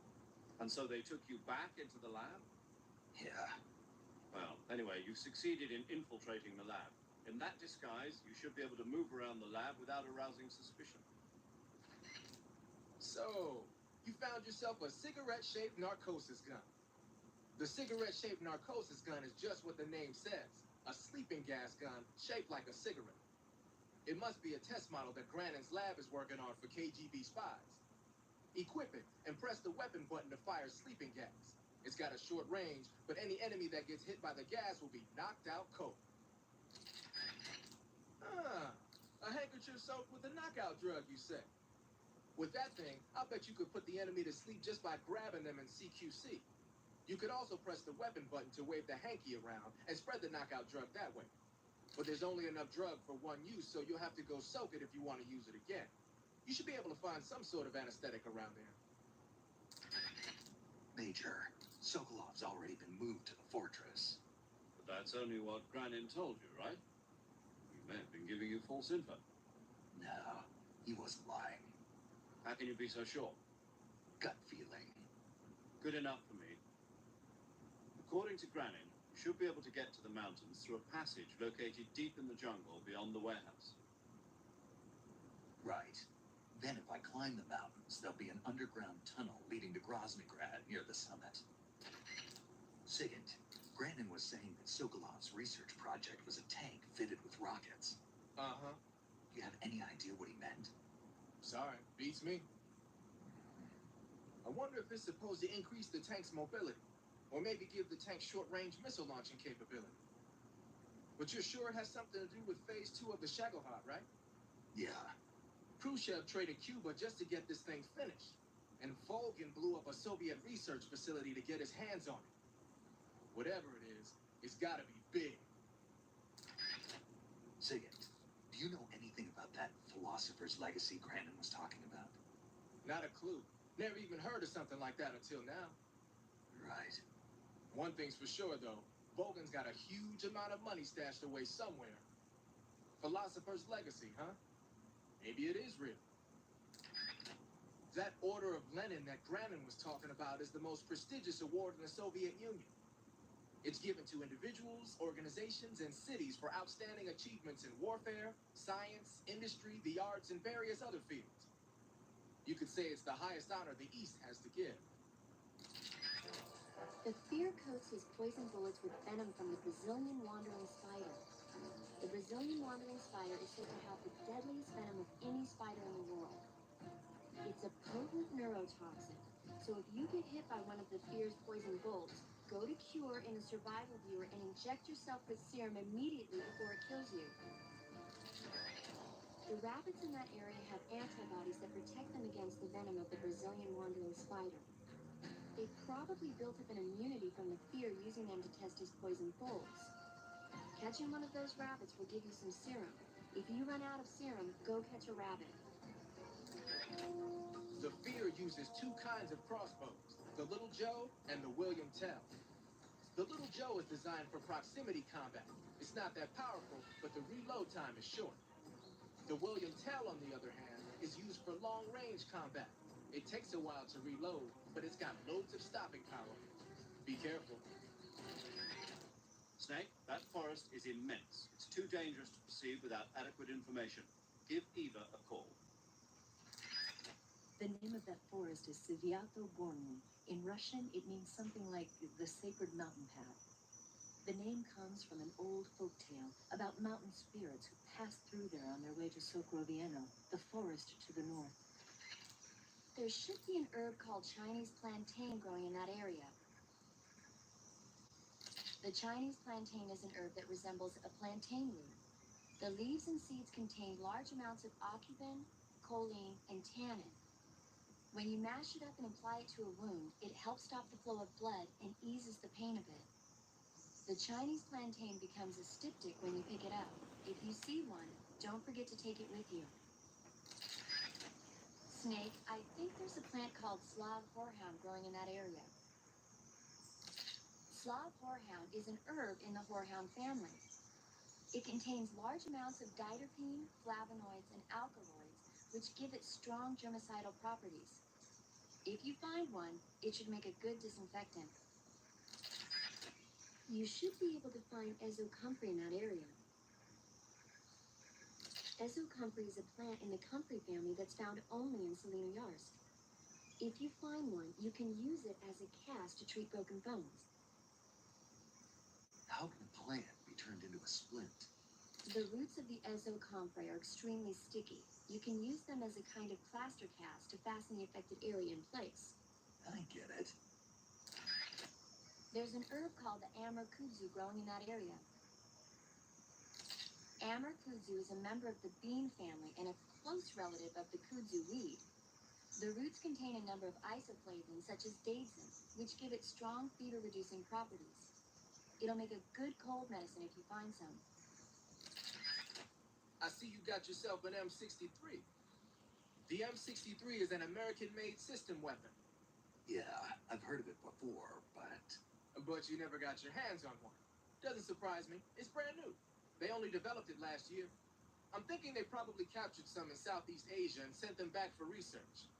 And so they took you back into the lab? Yeah. Well, anyway, you've succeeded in infiltrating the lab. In that disguise, you should be able to move around the lab without arousing suspicion. So, you found yourself a cigarette-shaped narcosis gun. The cigarette-shaped narcosis gun is just what the name says, a sleeping gas gun shaped like a cigarette. It must be a test model that Grannon's lab is working on for KGB spies. Equip it and press the weapon button to fire sleeping gas. It's got a short range, but any enemy that gets hit by the gas will be knocked out cold. Ah, a handkerchief soaked with a knockout drug, you say? With that thing, I'll bet you could put the enemy to sleep just by grabbing them in CQC. You could also press the weapon button to wave the hanky around and spread the knockout drug that way. But there's only enough drug for one use, so you'll have to go soak it if you want to use it again. You should be able to find some sort of anesthetic around there. Major, Sokolov's already been moved to the fortress. But that's only what Grannin told you, right? He may have been giving you false info. No, he wasn't lying. How can you be so sure? Gut feeling. Good enough for me. According to Grannin, you should be able to get to the mountains through a passage located deep in the jungle beyond the warehouse. Right. Then if I climb the mountains, there'll be an underground tunnel leading to Groznygrad near the summit. Sigint, Grannon was saying that Sokolov's research project was a tank fitted with rockets. Uh-huh. Do you have any idea what he meant? Sorry, beats me. I wonder if it's supposed to increase the tank's mobility, or maybe give the tank short-range missile launching capability. But you're sure it has something to do with Phase 2 of the Shagohod, right? Yeah. Khrushchev traded Cuba just to get this thing finished. And Volgin blew up a Soviet research facility to get his hands on it. Whatever it is, it's gotta be big. Sigint, do you know anything about that philosopher's legacy Grannon was talking about? Not a clue. Never even heard of something like that until now. Right. One thing's for sure, though. Volgin's got a huge amount of money stashed away somewhere. Philosopher's legacy, huh? Maybe it is real. That Order of Lenin that Grannon was talking about is the most prestigious award in the Soviet Union. It's given to individuals, organizations, and cities for outstanding achievements in warfare, science, industry, the arts, and various other fields. You could say it's the highest honor the East has to give. The fear coats his poison bullets with venom from the Brazilian wandering spider. The Brazilian wandering spider is said to have the deadliest venom of any spider in the world. It's a potent neurotoxin, so if you get hit by one of the fear's poison bolts, go to Cure in the survival viewer and inject yourself with serum immediately before it kills you. The rabbits in that area have antibodies that protect them against the venom of the Brazilian wandering spider. They probably built up an immunity from the fear using them to test his poison bolts. Catching one of those rabbits will give you some serum. If you run out of serum, go catch a rabbit. The fear uses two kinds of crossbows, the Little Joe and the William Tell. The Little Joe is designed for proximity combat. It's not that powerful, but the reload time is short. The William Tell, on the other hand, is used for long-range combat. It takes a while to reload, but it's got loads of stopping power. Be careful. Snake, that forest is immense. It's too dangerous to proceed without adequate information. Give Eva a call. The name of that forest is Sviato Gorny. In Russian, it means something like the sacred mountain path. The name comes from an old folk tale about mountain spirits who passed through there on their way to Sokrovieno, the forest to the north. There should be an herb called Chinese plantain growing in that area. The Chinese plantain is an herb that resembles a plantain root. The leaves and seeds contain large amounts of aucubin, choline, and tannin. When you mash it up and apply it to a wound, it helps stop the flow of blood and eases the pain a bit. The Chinese plantain becomes a styptic when you pick it up. If you see one, don't forget to take it with you. Snake, I think there's a plant called Slav horehound growing in that area. Slav horehound is an herb in the horehound family. It contains large amounts of diterpene, flavonoids, and alkaloids, which give it strong germicidal properties. If you find one, it should make a good disinfectant. You should be able to find ezocomfrey in that area. Ezocomfrey is a plant in the comfrey family that's found only in Selenoyarsk. If you find one, you can use it as a cast to treat broken bones. How can a plant be turned into a splint? The roots of the ezocomfrey are extremely sticky. You can use them as a kind of plaster cast to fasten the affected area in place. I get it. There's an herb called the Amur kudzu growing in that area. Amur kudzu is a member of the bean family and a close relative of the kudzu weed. The roots contain a number of isoflavones such as daidzein, which give it strong fever-reducing properties. It'll make a good cold medicine if you find some. I see you got yourself an M63. The M63 is an American-made system weapon. Yeah, I've heard of it before, but... But you never got your hands on one. Doesn't surprise me. It's brand new. They only developed it last year. I'm thinking they probably captured some in Southeast Asia and sent them back for research.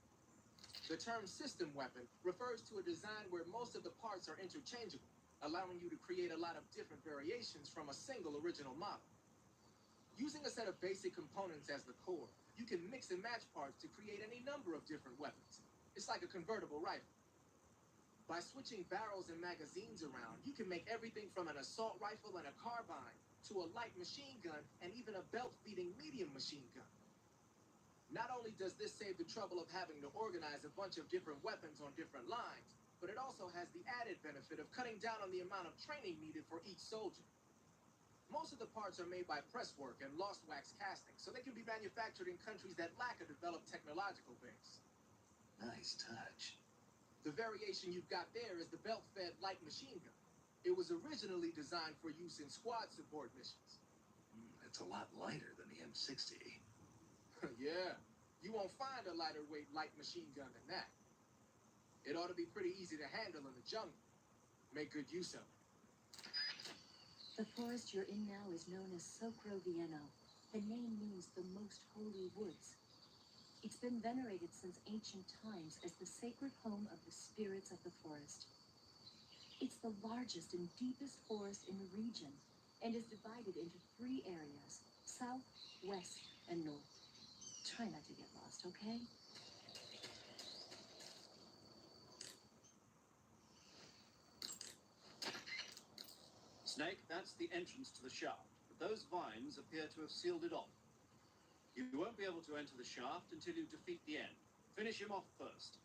The term system weapon refers to a design where most of the parts are interchangeable, allowing you to create a lot of different variations from a single original model. Using a set of basic components as the core, you can mix and match parts to create any number of different weapons. It's like a convertible rifle. By switching barrels and magazines around, you can make everything from an assault rifle and a carbine to a light machine gun and even a belt-feeding medium machine gun. Not only does this save the trouble of having to organize a bunch of different weapons on different lines, but it also has the added benefit of cutting down on the amount of training needed for each soldier. Most of the parts are made by presswork and lost wax casting, so they can be manufactured in countries that lack a developed technological base. Nice touch. The variation you've got there is the belt-fed light machine gun. It was originally designed for use in squad support missions. It's a lot lighter than the M60. Yeah, you won't find a lighter weight light machine gun than that. It ought to be pretty easy to handle in the jungle. Make good use of it. The forest you're in now is known as Sokrovieno. The name means the most holy woods. It's been venerated since ancient times as the sacred home of the spirits of the forest. It's the largest and deepest forest in the region and is divided into 3 areas: south, west, and north. Try not to get lost, okay? Snake, that's the entrance to the shaft, but those vines appear to have sealed it off. You won't be able to enter the shaft until you defeat the end. Finish him off first.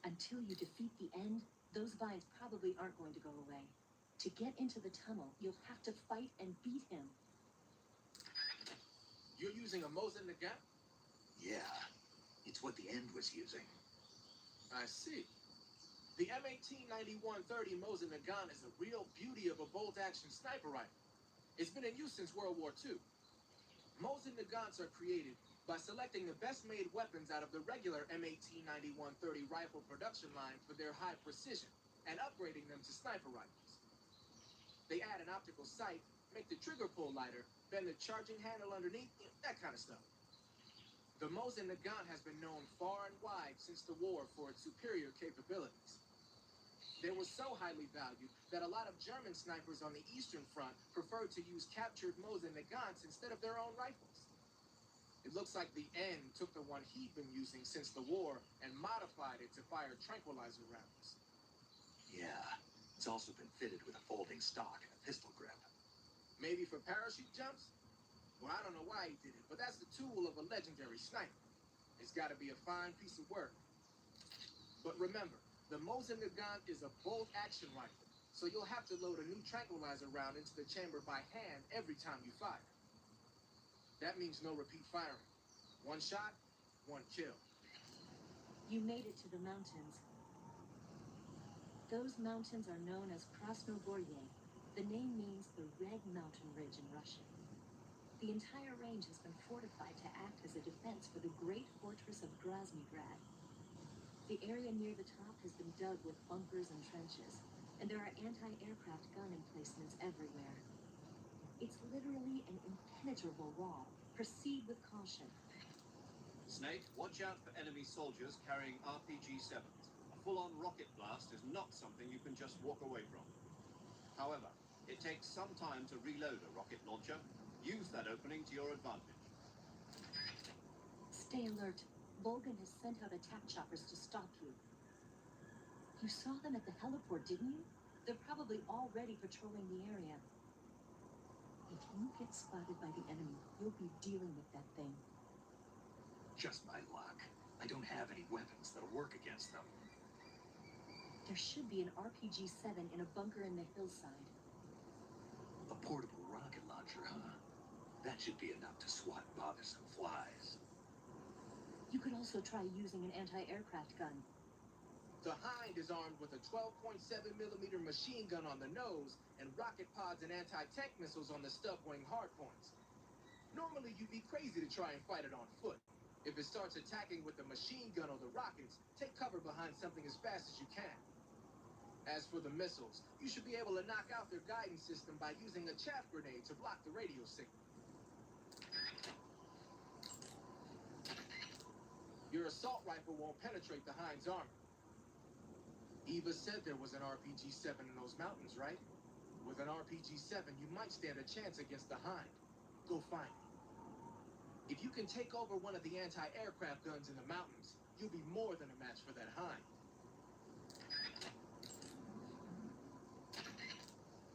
Until you defeat the end, those vines probably aren't going to go away. To get into the tunnel, you'll have to fight and beat him. You're using a Mosin Nagant? Yeah, it's what the end was using. I see. The M1891-30 Mosin Nagant is a real beauty of a bolt-action sniper rifle. It's been in use since World War II. Mosin Nagants are created by selecting the best-made weapons out of the regular M1891-30 rifle production line for their high precision and upgrading them to sniper rifles. They add an optical sight, make the trigger pull lighter, bend the charging handle underneath, that kind of stuff. The Mosin Nagant has been known far and wide since the war for its superior capabilities. They were so highly valued that a lot of German snipers on the Eastern Front preferred to use captured Mosin Nagants instead of their own rifles. It looks like the N took the one he'd been using since the war and modified it to fire tranquilizer rounds. Yeah, it's also been fitted with a folding stock and a pistol grip. Maybe for parachute jumps? Well, I don't know why he did it, but that's the tool of a legendary sniper. It's got to be a fine piece of work. But remember, the Mosin Nagant is a bolt-action rifle, so you'll have to load a new tranquilizer round into the chamber by hand every time you fire. That means no repeat firing. One shot, one kill. You made it to the mountains. Those mountains are known as Krasnogorye. The name means the Red Mountain Ridge in Russian. The entire range has been fortified to act as a defense for the great fortress of Groznygrad. The area near the top has been dug with bunkers and trenches, and there are anti-aircraft gun emplacements everywhere. It's literally an impenetrable wall. Proceed with caution. Snake, watch out for enemy soldiers carrying RPG-7s. A full-on rocket blast is not something you can just walk away from. However, it takes some time to reload a rocket launcher. Use that opening to your advantage. Stay alert. Volgan has sent out attack choppers to stop you. You saw them at the heliport, didn't you? They're probably already patrolling the area. If you get spotted by the enemy, you'll be dealing with that thing. Just my luck. I don't have any weapons that'll work against them. There should be an RPG-7 in a bunker in the hillside. A portable rocket launcher, huh? That should be enough to swat bothersome flies. You could also try using an anti-aircraft gun. The Hind is armed with a 12.7mm machine gun on the nose and rocket pods and anti-tank missiles on the stub wing hardpoints. Normally, you'd be crazy to try and fight it on foot. If it starts attacking with the machine gun or the rockets, take cover behind something as fast as you can. As for the missiles, you should be able to knock out their guidance system by using a chaff grenade to block the radio signal. Your assault rifle won't penetrate the Hind's armor. Eva said there was an RPG-7 in those mountains, right? With an RPG-7, you might stand a chance against the Hind. Go find it. If you can take over one of the anti-aircraft guns in the mountains, you'll be more than a match for that Hind.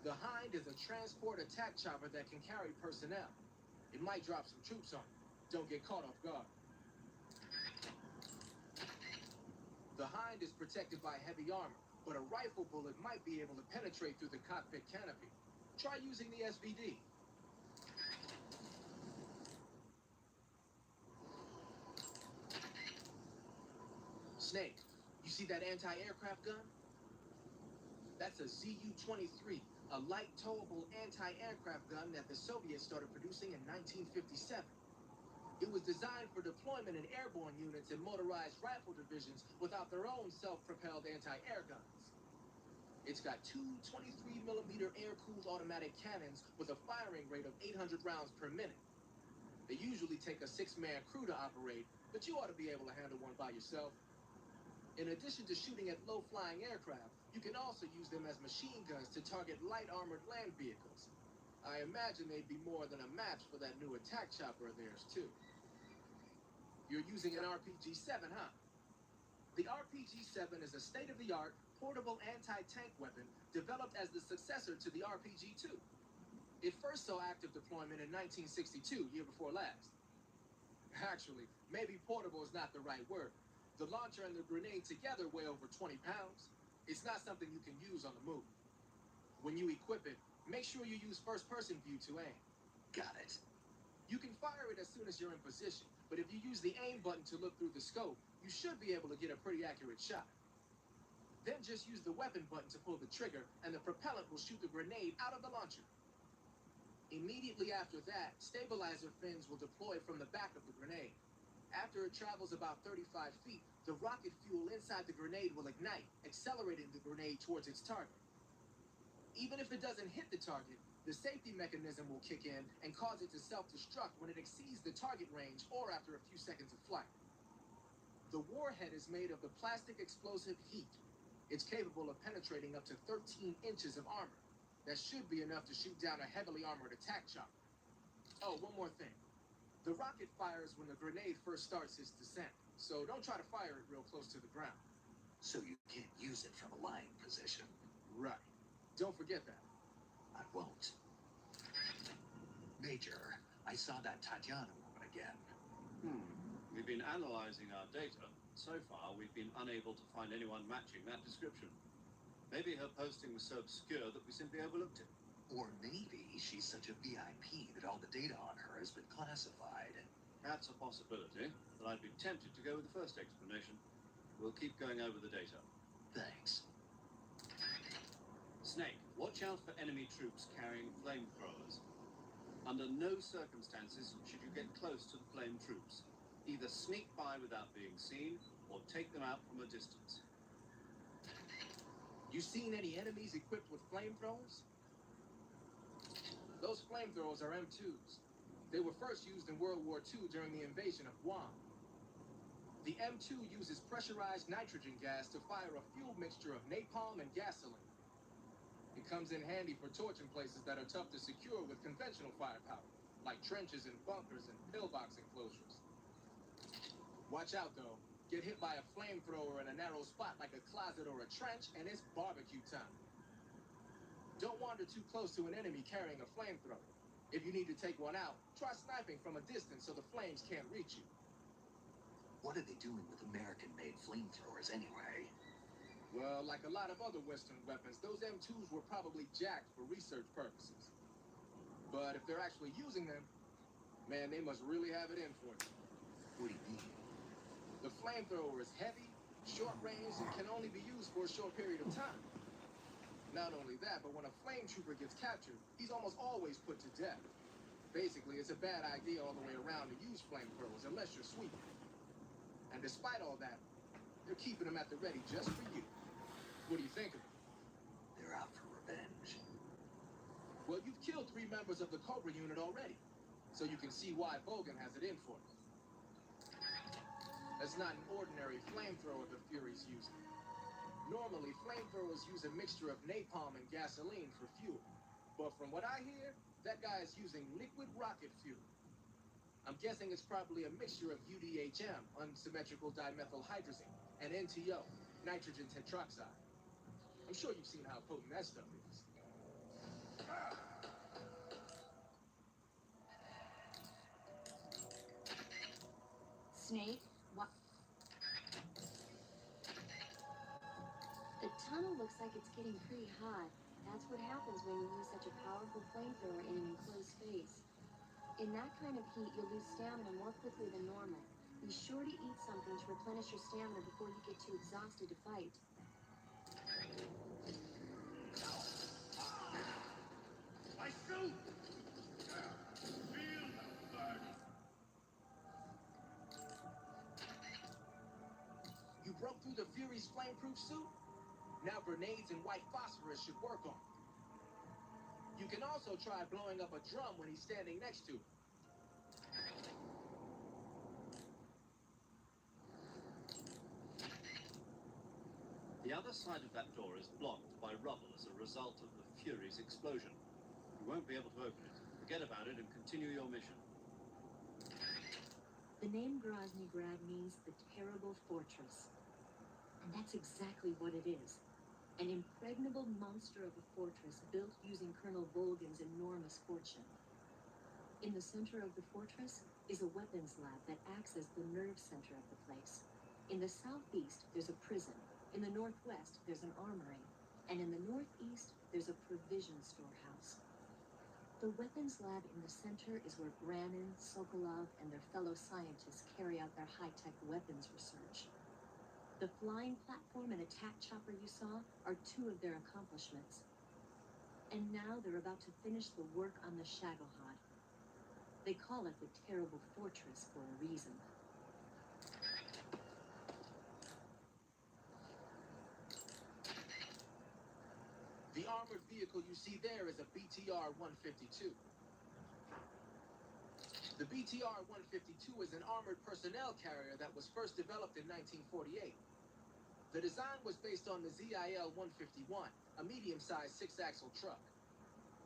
The Hind is a transport attack chopper that can carry personnel. It might drop some troops on you. Don't get caught off guard. The Hind is protected by heavy armor, but a rifle bullet might be able to penetrate through the cockpit canopy. Try using the SVD. Snake, you see that anti-aircraft gun? That's a ZU-23, a light towable anti-aircraft gun that the Soviets started producing in 1957. It was designed for deployment in airborne units and motorized rifle divisions without their own self-propelled anti-air guns. It's got two 23mm air-cooled automatic cannons with a firing rate of 800 rounds per minute. They usually take a 6-man crew to operate, but you ought to be able to handle one by yourself. In addition to shooting at low-flying aircraft, you can also use them as machine guns to target light armored land vehicles. I imagine they'd be more than a match for that new attack chopper of theirs, too. You're using an RPG-7, huh? The RPG-7 is a state-of-the-art, portable anti-tank weapon developed as the successor to the RPG-2. It first saw active deployment in 1962, year before last. Actually, maybe portable is not the right word. The launcher and the grenade together weigh over 20 pounds. It's not something you can use on the move. When you equip it, make sure you use first-person view to aim. Got it. You can fire it as soon as you're in position, but if you use the aim button to look through the scope, you should be able to get a pretty accurate shot. Then just use the weapon button to pull the trigger, and the propellant will shoot the grenade out of the launcher. Immediately after that, stabilizer fins will deploy from the back of the grenade. After it travels about 35 feet, the rocket fuel inside the grenade will ignite, accelerating the grenade towards its target. Even if it doesn't hit the target, the safety mechanism will kick in and cause it to self-destruct when it exceeds the target range or after a few seconds of flight. The warhead is made of the plastic explosive heat. It's capable of penetrating up to 13 inches of armor. That should be enough to shoot down a heavily armored attack chopper. Oh, one more thing. The rocket fires when the grenade first starts its descent, so don't try to fire it real close to the ground. So you can't use it from a lying position. Right. Don't forget that. I won't. Major, I saw that Tatiana woman again. We've been analyzing our data. So far, we've been unable to find anyone matching that description. Maybe her posting was so obscure that we simply overlooked it. Or maybe she's such a VIP that all the data on her has been classified. That's a possibility, but I'd be tempted to go with the first explanation. We'll keep going over the data. Thanks. Snake, watch out for enemy troops carrying flamethrowers. Under no circumstances should you get close to the flame troops. Either sneak by without being seen, or take them out from a distance. You seen any enemies equipped with flamethrowers? Those flamethrowers are M2s. They were first used in World War II during the invasion of Guam. The M2 uses pressurized nitrogen gas to fire a fuel mixture of napalm and gasoline. It comes in handy for torching places that are tough to secure with conventional firepower, like trenches and bunkers and pillbox enclosures. Watch out though. Get hit by a flamethrower in a narrow spot like a closet or a trench, and it's barbecue time. Don't wander too close to an enemy carrying a flamethrower. If you need to take one out, try sniping from a distance so the flames can't reach you. What are they doing with American-made flamethrowers anyway? Well, like a lot of other Western weapons, those M2s were probably jacked for research purposes. But if they're actually using them, man, they must really have it in for them. What do you mean? The flamethrower is heavy, short range, and can only be used for a short period of time. Not only that, but when a flame trooper gets captured, he's almost always put to death. Basically, it's a bad idea all the way around to use flamethrowers unless you're sweeping. And despite all that, they're keeping them at the ready just for you. What do you think of it? They're out for revenge. Well, you've killed 3 members of the Cobra unit already, so you can see why Bogan has it in for you. That's not an ordinary flamethrower the Fury's using. Normally, flamethrowers use a mixture of napalm and gasoline for fuel. But from what I hear, that guy is using liquid rocket fuel. I'm guessing it's probably a mixture of UDHM, unsymmetrical dimethylhydrazine, and NTO, nitrogen tetroxide. I'm sure you've seen how potent that stuff is. Snake, what? The tunnel looks like it's getting pretty hot. That's what happens when you use such a powerful flamethrower in an enclosed space. In that kind of heat, you'll lose stamina more quickly than normal. Be sure to eat something to replenish your stamina before you get too exhausted to fight. My suit! You broke through the Fury's flameproof suit? Now grenades and white phosphorus should work on it. You can also try blowing up a drum when he's standing next to it. The other side of that door is blocked by rubble as a result of the Fury's explosion. You won't be able to open it. Forget about it and continue your mission. The name Grozny Grad means the terrible fortress. And that's exactly what it is. An impregnable monster of a fortress built using Colonel Volgan's enormous fortune. In the center of the fortress is a weapons lab that acts as the nerve center of the place. In the southeast, there's a prison. In the northwest, there's an armory. And in the northeast, there's a provision storehouse. The weapons lab in the center is where Brannon, Sokolov, and their fellow scientists carry out their high-tech weapons research. The flying platform and attack chopper you saw are 2 of their accomplishments. And now they're about to finish the work on the Shagohod. They call it the Terrible Fortress for a reason. The armored vehicle you see there is a BTR-152. The BTR-152 is an armored personnel carrier that was first developed in 1948. The design was based on the ZIL-151, a medium-sized 6-axle truck.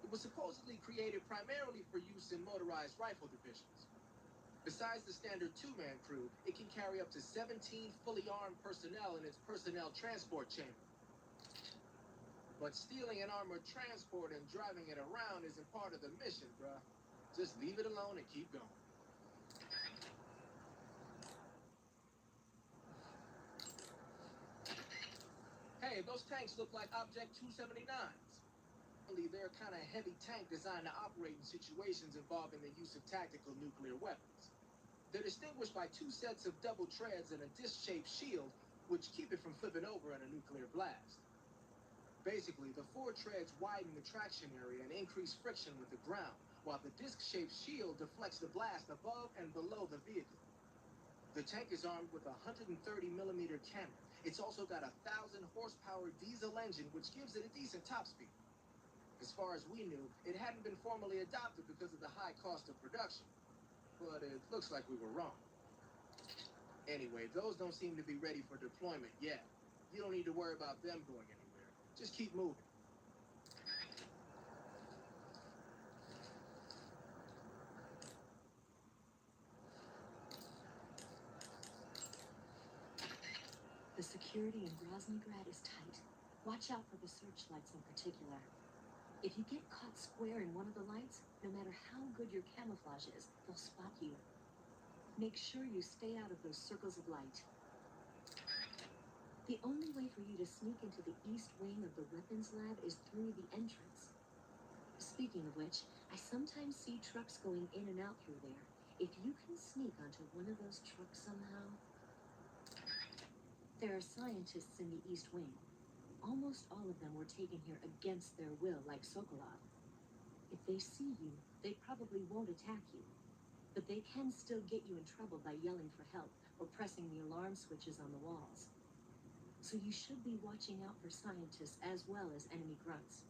It was supposedly created primarily for use in motorized rifle divisions. Besides the standard 2-man crew, it can carry up to 17 fully armed personnel in its personnel transport chamber. But stealing an armored transport and driving it around isn't part of the mission, bruh. Just leave it alone and keep going. Hey, those tanks look like Object 279s. They're a kind of heavy tank designed to operate in situations involving the use of tactical nuclear weapons. They're distinguished by 2 sets of double treads and a disc-shaped shield, which keep it from flipping over in a nuclear blast. Basically, the 4 treads widen the traction area and increase friction with the ground, while the disc-shaped shield deflects the blast above and below the vehicle. The tank is armed with a 130mm cannon. It's also got a 1,000-horsepower diesel engine, which gives it a decent top speed. As far as we knew, it hadn't been formally adopted because of the high cost of production. But it looks like we were wrong. Anyway, those don't seem to be ready for deployment yet. You don't need to worry about them going anywhere. Just keep moving. The security in Groznygrad is tight. Watch out for the searchlights in particular. If you get caught square in one of the lights, no matter how good your camouflage is, they'll spot you. Make sure you stay out of those circles of light. The only way for you to sneak into the east wing of the weapons lab is through the entrance. Speaking of which, I sometimes see trucks going in and out through there. If you can sneak onto one of those trucks somehow... There are scientists in the East Wing. Almost all of them were taken here against their will, like Sokolov. If they see you, they probably won't attack you. But they can still get you in trouble by yelling for help or pressing the alarm switches on the walls. So you should be watching out for scientists as well as enemy grunts.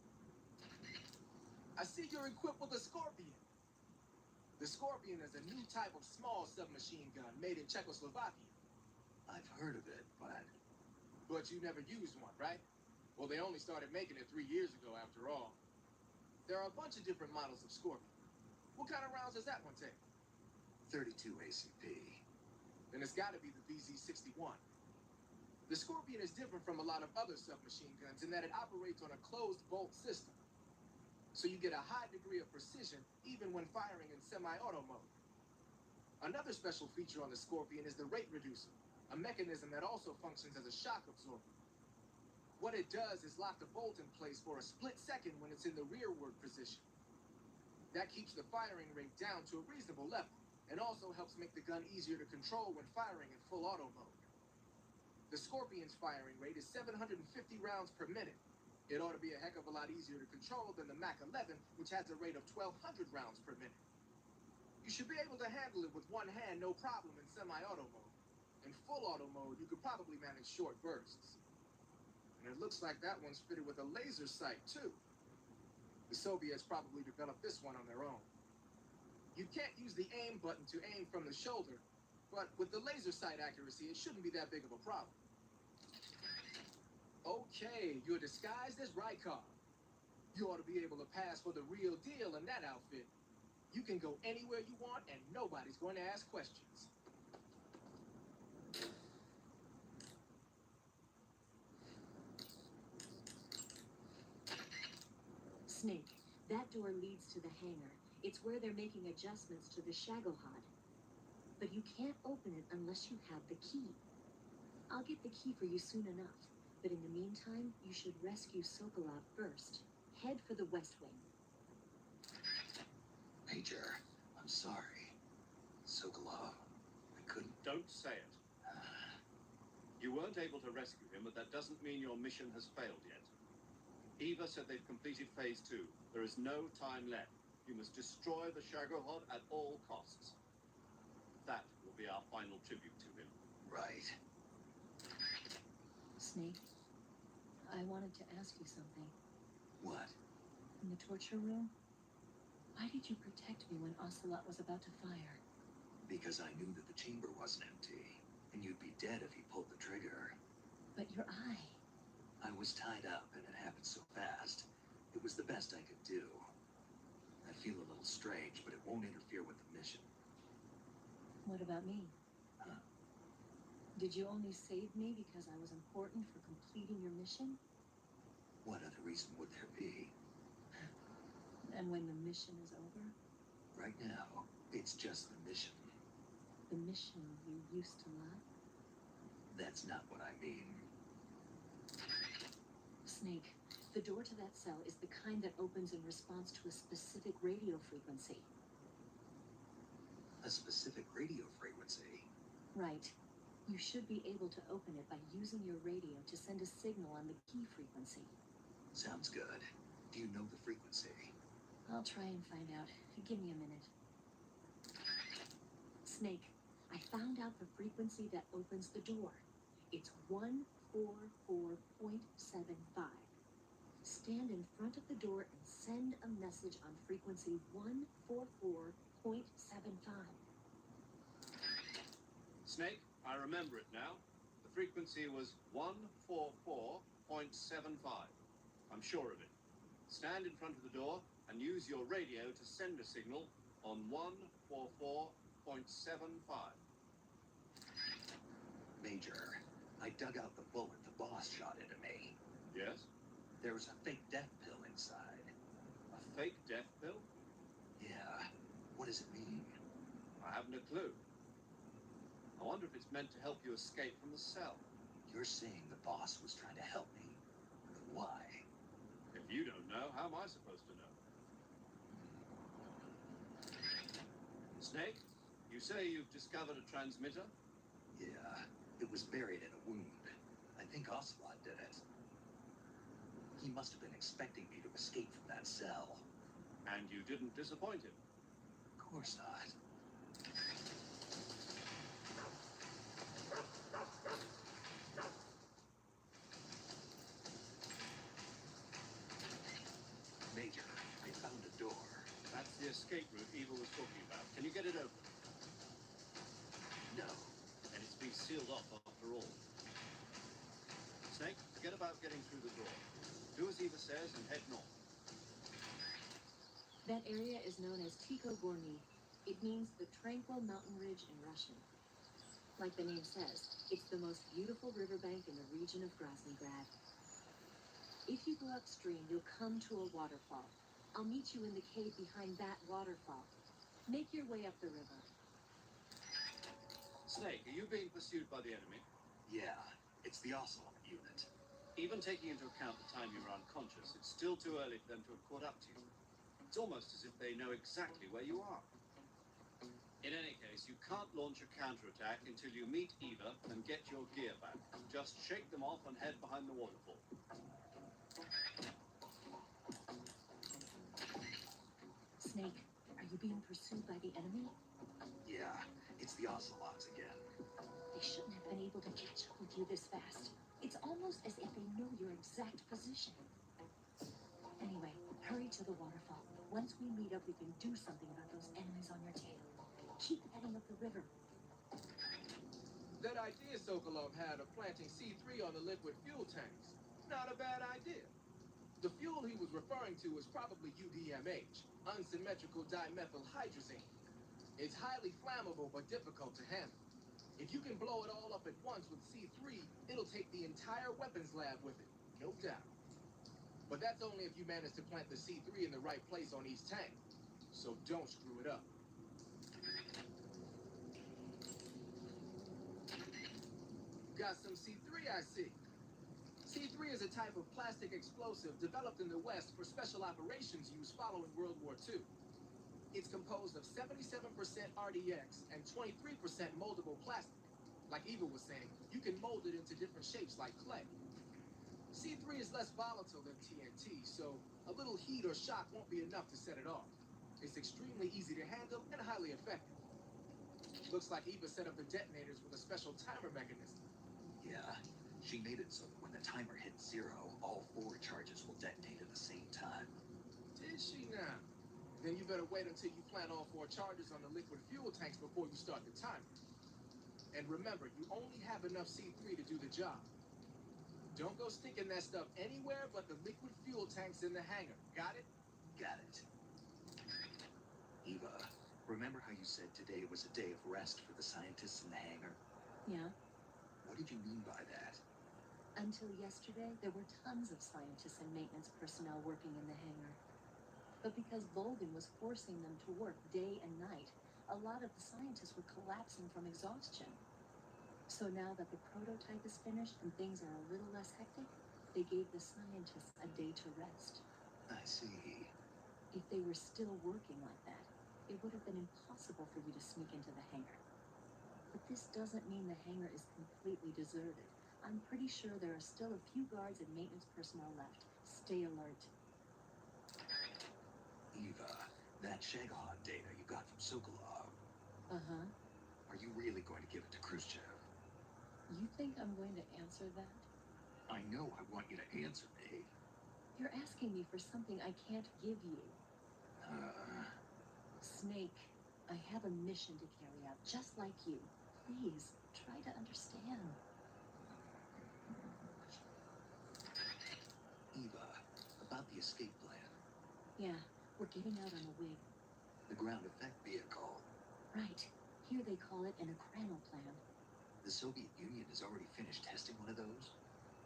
I see you're equipped with a Scorpion. The Scorpion is a new type of small submachine gun made in Czechoslovakia. I've heard of it, but... But you never used one, right? Well, they only started making it 3 years ago, after all. There are a bunch of different models of Scorpion. What kind of rounds does that one take? 32 ACP. Then it's got to be the BZ-61. The Scorpion is different from a lot of other submachine guns in that it operates on a closed bolt system. So you get a high degree of precision even when firing in semi-auto mode. Another special feature on the Scorpion is the rate reducer, a mechanism that also functions as a shock absorber. What it does is lock the bolt in place for a split second when it's in the rearward position. That keeps the firing rate down to a reasonable level, and also helps make the gun easier to control when firing in full auto mode. The Scorpion's firing rate is 750 rounds per minute. It ought to be a heck of a lot easier to control than the Mach 11, which has a rate of 1,200 rounds per minute. You should be able to handle it with one hand, no problem, in semi-auto mode. In full auto mode, you could probably manage short bursts. And it looks like that one's fitted with a laser sight, too. The Soviets probably developed this one on their own. You can't use the aim button to aim from the shoulder, but with the laser sight accuracy, it shouldn't be that big of a problem. Okay, you're disguised as Rykov. You ought to be able to pass for the real deal in that outfit. You can go anywhere you want, and nobody's going to ask questions. Snake, that door leads to the hangar. It's where they're making adjustments to the Shagohod. But you can't open it unless you have the key. I'll get the key for you soon enough. But in the meantime, you should rescue Sokolov first. Head for the West Wing. Major, I'm sorry. Sokolov, I couldn't... Don't say it. You weren't able to rescue him, but that doesn't mean your mission has failed yet. Eva said they've completed phase 2. There is no time left. You must destroy the Shagohod at all costs. That will be our final tribute to him. Right. Snake, I wanted to ask you something. What? In the torture room, why did you protect me when Ocelot was about to fire? Because I knew that the chamber wasn't empty, and you'd be dead if he pulled the trigger. But your eye... I was tied up, and it happened so fast. It was the best I could do. I feel a little strange, but it won't interfere with the mission. What about me? Huh? Did you only save me because I was important for completing your mission? What other reason would there be? And when the mission is over? Right now, it's just the mission. The mission you used to love? That's not what I mean. Snake, the door to that cell is the kind that opens in response to a specific radio frequency. A specific radio frequency. Right. You should be able to open it by using your radio to send a signal on the key frequency. Sounds good. Do you know the frequency? I'll try and find out. Give me a minute. Snake, I found out the frequency that opens the door. It's 144.75. Stand in front of the door and send a message on frequency 144.75. Snake, I remember it now. The frequency was 144.75. I'm sure of it. Stand in front of the door and use your radio to send a signal on 144.75. Major, I dug out the bullet the boss shot into me. Yes? There was a fake death pill inside. A fake death pill? Yeah. What does it mean? I haven't a clue. I wonder if it's meant to help you escape from the cell. You're saying the boss was trying to help me. But why? If you don't know, how am I supposed to know? Snake, you say you've discovered a transmitter? Yeah. It was buried in a wound. I think Ocelot did it. He must have been expecting me to escape from that cell. And you didn't disappoint him? Of course not. Major, I found a door. That's the escape route Eva was talking about. Can you get it open? No. And it's been sealed off after all. Snake, forget about getting through the door. Do as Eva says and head north. That area is known as Tycho Gorny. It means the tranquil mountain ridge in Russian. Like the name says, it's the most beautiful riverbank in the region of Groznygrad. If you go upstream, you'll come to a waterfall. I'll meet you in the cave behind that waterfall. Make your way up the river. Snake, are you being pursued by the enemy? Yeah, it's the Ocelot unit. Even taking into account the time you were unconscious, it's still too early for them to have caught up to you. It's almost as if they know exactly where you are. In any case, you can't launch a counterattack until you meet Eva and get your gear back. Just shake them off and head behind the waterfall. Snake, are you being pursued by the enemy? Yeah, it's the Ocelots again. They shouldn't have been able to catch up with you this fast. It's almost as if they know your exact position. Anyway, hurry to the waterfall. Once we meet up, we can do something about those enemies on your tail. Keep heading up the river. That idea Sokolov had of planting C3 on the liquid fuel tanks, not a bad idea. The fuel he was referring to is probably UDMH, unsymmetrical dimethylhydrazine. It's highly flammable but difficult to handle. If you can blow it all up at once with C3, it'll take the entire weapons lab with it, no doubt. But that's only if you manage to plant the C3 in the right place on each tank. So don't screw it up. Got some C3, I see. C3 is a type of plastic explosive developed in the West for special operations use following World War II. It's composed of 77% RDX and 23% moldable plastic. Like Eva was saying, you can mold it into different shapes like clay. C3 is less volatile than TNT, so a little heat or shock won't be enough to set it off. It's extremely easy to handle and highly effective. Looks like Eva set up the detonators with a special timer mechanism. Yeah, she made it so that when the timer hits 0, all 4 charges will detonate at the same time. Did she now? Then you better wait until you plant all 4 charges on the liquid fuel tanks before you start the timer. And remember, you only have enough C3 to do the job. Don't go sticking that stuff anywhere but the liquid fuel tanks in the hangar. Got it? Got it. Eva, remember how you said today was a day of rest for the scientists in the hangar? Yeah. What did you mean by that? Until yesterday, there were tons of scientists and maintenance personnel working in the hangar. But because Volgan was forcing them to work day and night, a lot of the scientists were collapsing from exhaustion. So now that the prototype is finished and things are a little less hectic, they gave the scientists a day to rest. I see. If they were still working like that, it would have been impossible for you to sneak into the hangar. But this doesn't mean the hangar is completely deserted. I'm pretty sure there are still a few guards and maintenance personnel left. Stay alert. Eva, that Shagohod data you got from Sokolov, Uh-huh. are you really going to give it to Khrushchev? You think I'm going to answer that? I know I want you to answer me. You're asking me for something I can't give you. Snake, I have a mission to carry out, just like you. Please, try to understand. Eva, about the escape plan. Yeah, we're getting out on a wing. The ground effect vehicle. Right. Here they call it an plan. The Soviet Union has already finished testing one of those?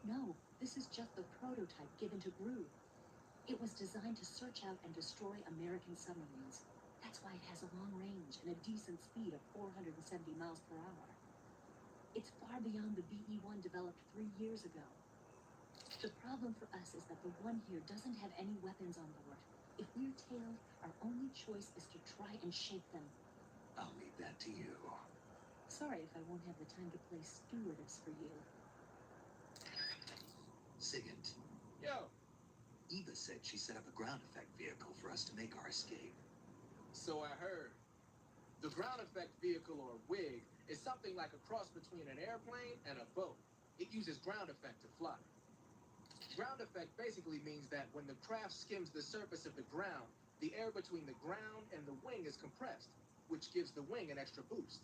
No, this is just the prototype given to Groove. It was designed to search out and destroy American submarines. That's why it has a long range and a decent speed of 470 miles per hour. It's far beyond the BE-1 developed 3 years ago. The problem for us is that the one here doesn't have any weapons on board. If we're tailed, our only choice is to try and shake them. I'll leave that to you. Sorry if I won't have the time to play stewardess for you. Sigint, Yo, Eva said she set up a ground effect vehicle for us to make our escape. so I heard. The ground effect vehicle, or WIG, is something like a cross between an airplane and a boat. It uses ground effect to fly. Ground effect basically means that when the craft skims the surface of the ground, the air between the ground and the wing is compressed, which gives the wing an extra boost.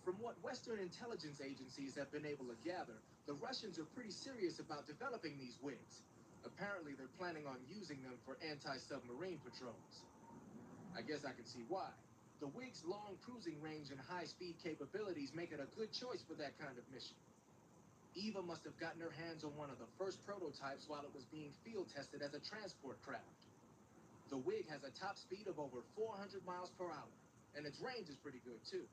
From what Western intelligence agencies have been able to gather, the Russians are pretty serious about developing these WIGs. Apparently, they're planning on using them for anti-submarine patrols. I guess I can see why. The WIG's long cruising range and high-speed capabilities make it a good choice for that kind of mission. Eva must have gotten her hands on one of the first prototypes while it was being field tested as a transport craft. The WIG has a top speed of over 400 miles per hour, and its range is pretty good too.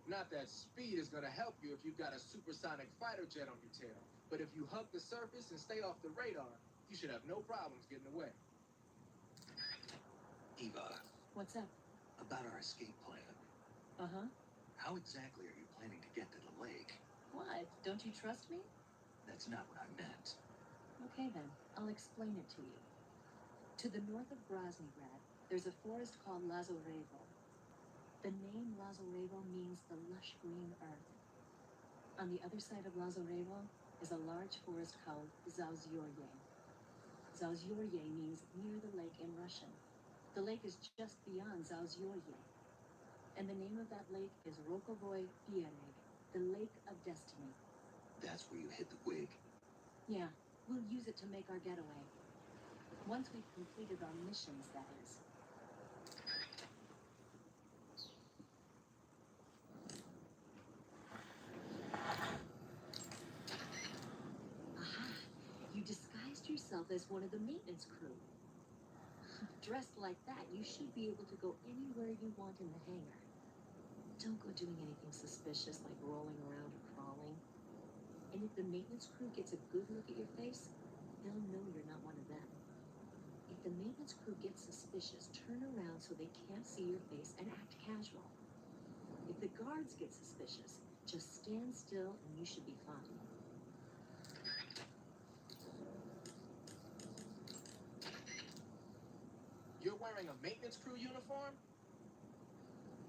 Not that speed is going to help you if you've got a supersonic fighter jet on your tail, but if you hug the surface and stay off the radar, you should have no problems getting away. Eva, What's up? about our escape plan. Uh-huh. How exactly are you planning to get to the lake? What? Don't you trust me? That's not what I meant. Okay then, I'll explain it to you. To the north of Groznygrad, there's a forest called Lazarevo. The name Lazarevo means the lush green earth. On the other side of Lazarevo is a large forest called Zauzyorye. Zauzyorye means near the lake in Russian. The lake is just beyond Zauzyorye. And the name of that lake is Rokovoy Bereg, the Lake of Destiny. That's where you hid the wig. Yeah, we'll use it to make our getaway. Once we've completed our missions, that is. Aha! You disguised yourself as one of the maintenance crew. Dressed like that, you should be able to go anywhere you want in the hangar. Don't go doing anything suspicious like rolling around or crawling. And if the maintenance crew gets a good look at your face, they'll know you're not one of them. If the maintenance crew gets suspicious, turn around so they can't see your face and act casual. If the guards get suspicious, just stand still and you should be fine. You're wearing a maintenance crew uniform?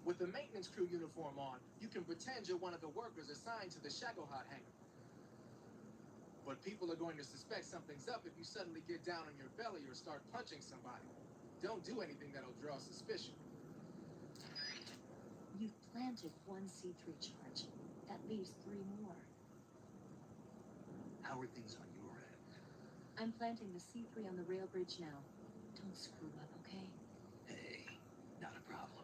With the maintenance crew uniform on, you can pretend you're one of the workers assigned to the Shagohod hangar. But people are going to suspect something's up if you suddenly get down on your belly or start punching somebody. Don't do anything that'll draw suspicion. You've planted one C3 charge. That leaves 3 more. How are things on your end? I'm planting the C3 on the rail bridge now. Don't screw up, okay? Hey, not a problem.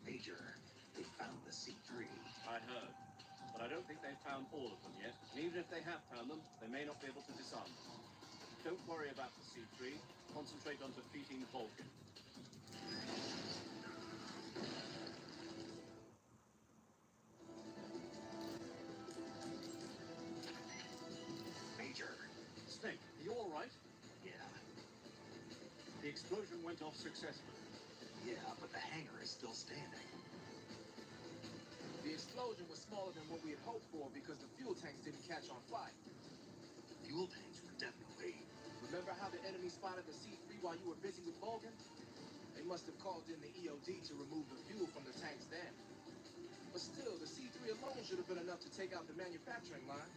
Major, they found the C3. I heard. But I don't think they've found all of them yet. And even if they have found them, they may not be able to disarm them. Don't worry about the C3. Concentrate on defeating Vulcan. Major, The explosion went off successfully. Yeah, but the hangar is still standing. The explosion was smaller than what we had hoped for because the fuel tanks didn't catch on fire. The fuel tanks were definitely... Remember how the enemy spotted the C3 while you were busy with Vulcan? They must have called in the EOD to remove the fuel from the tanks then. But still, the C3 alone should have been enough to take out the manufacturing line.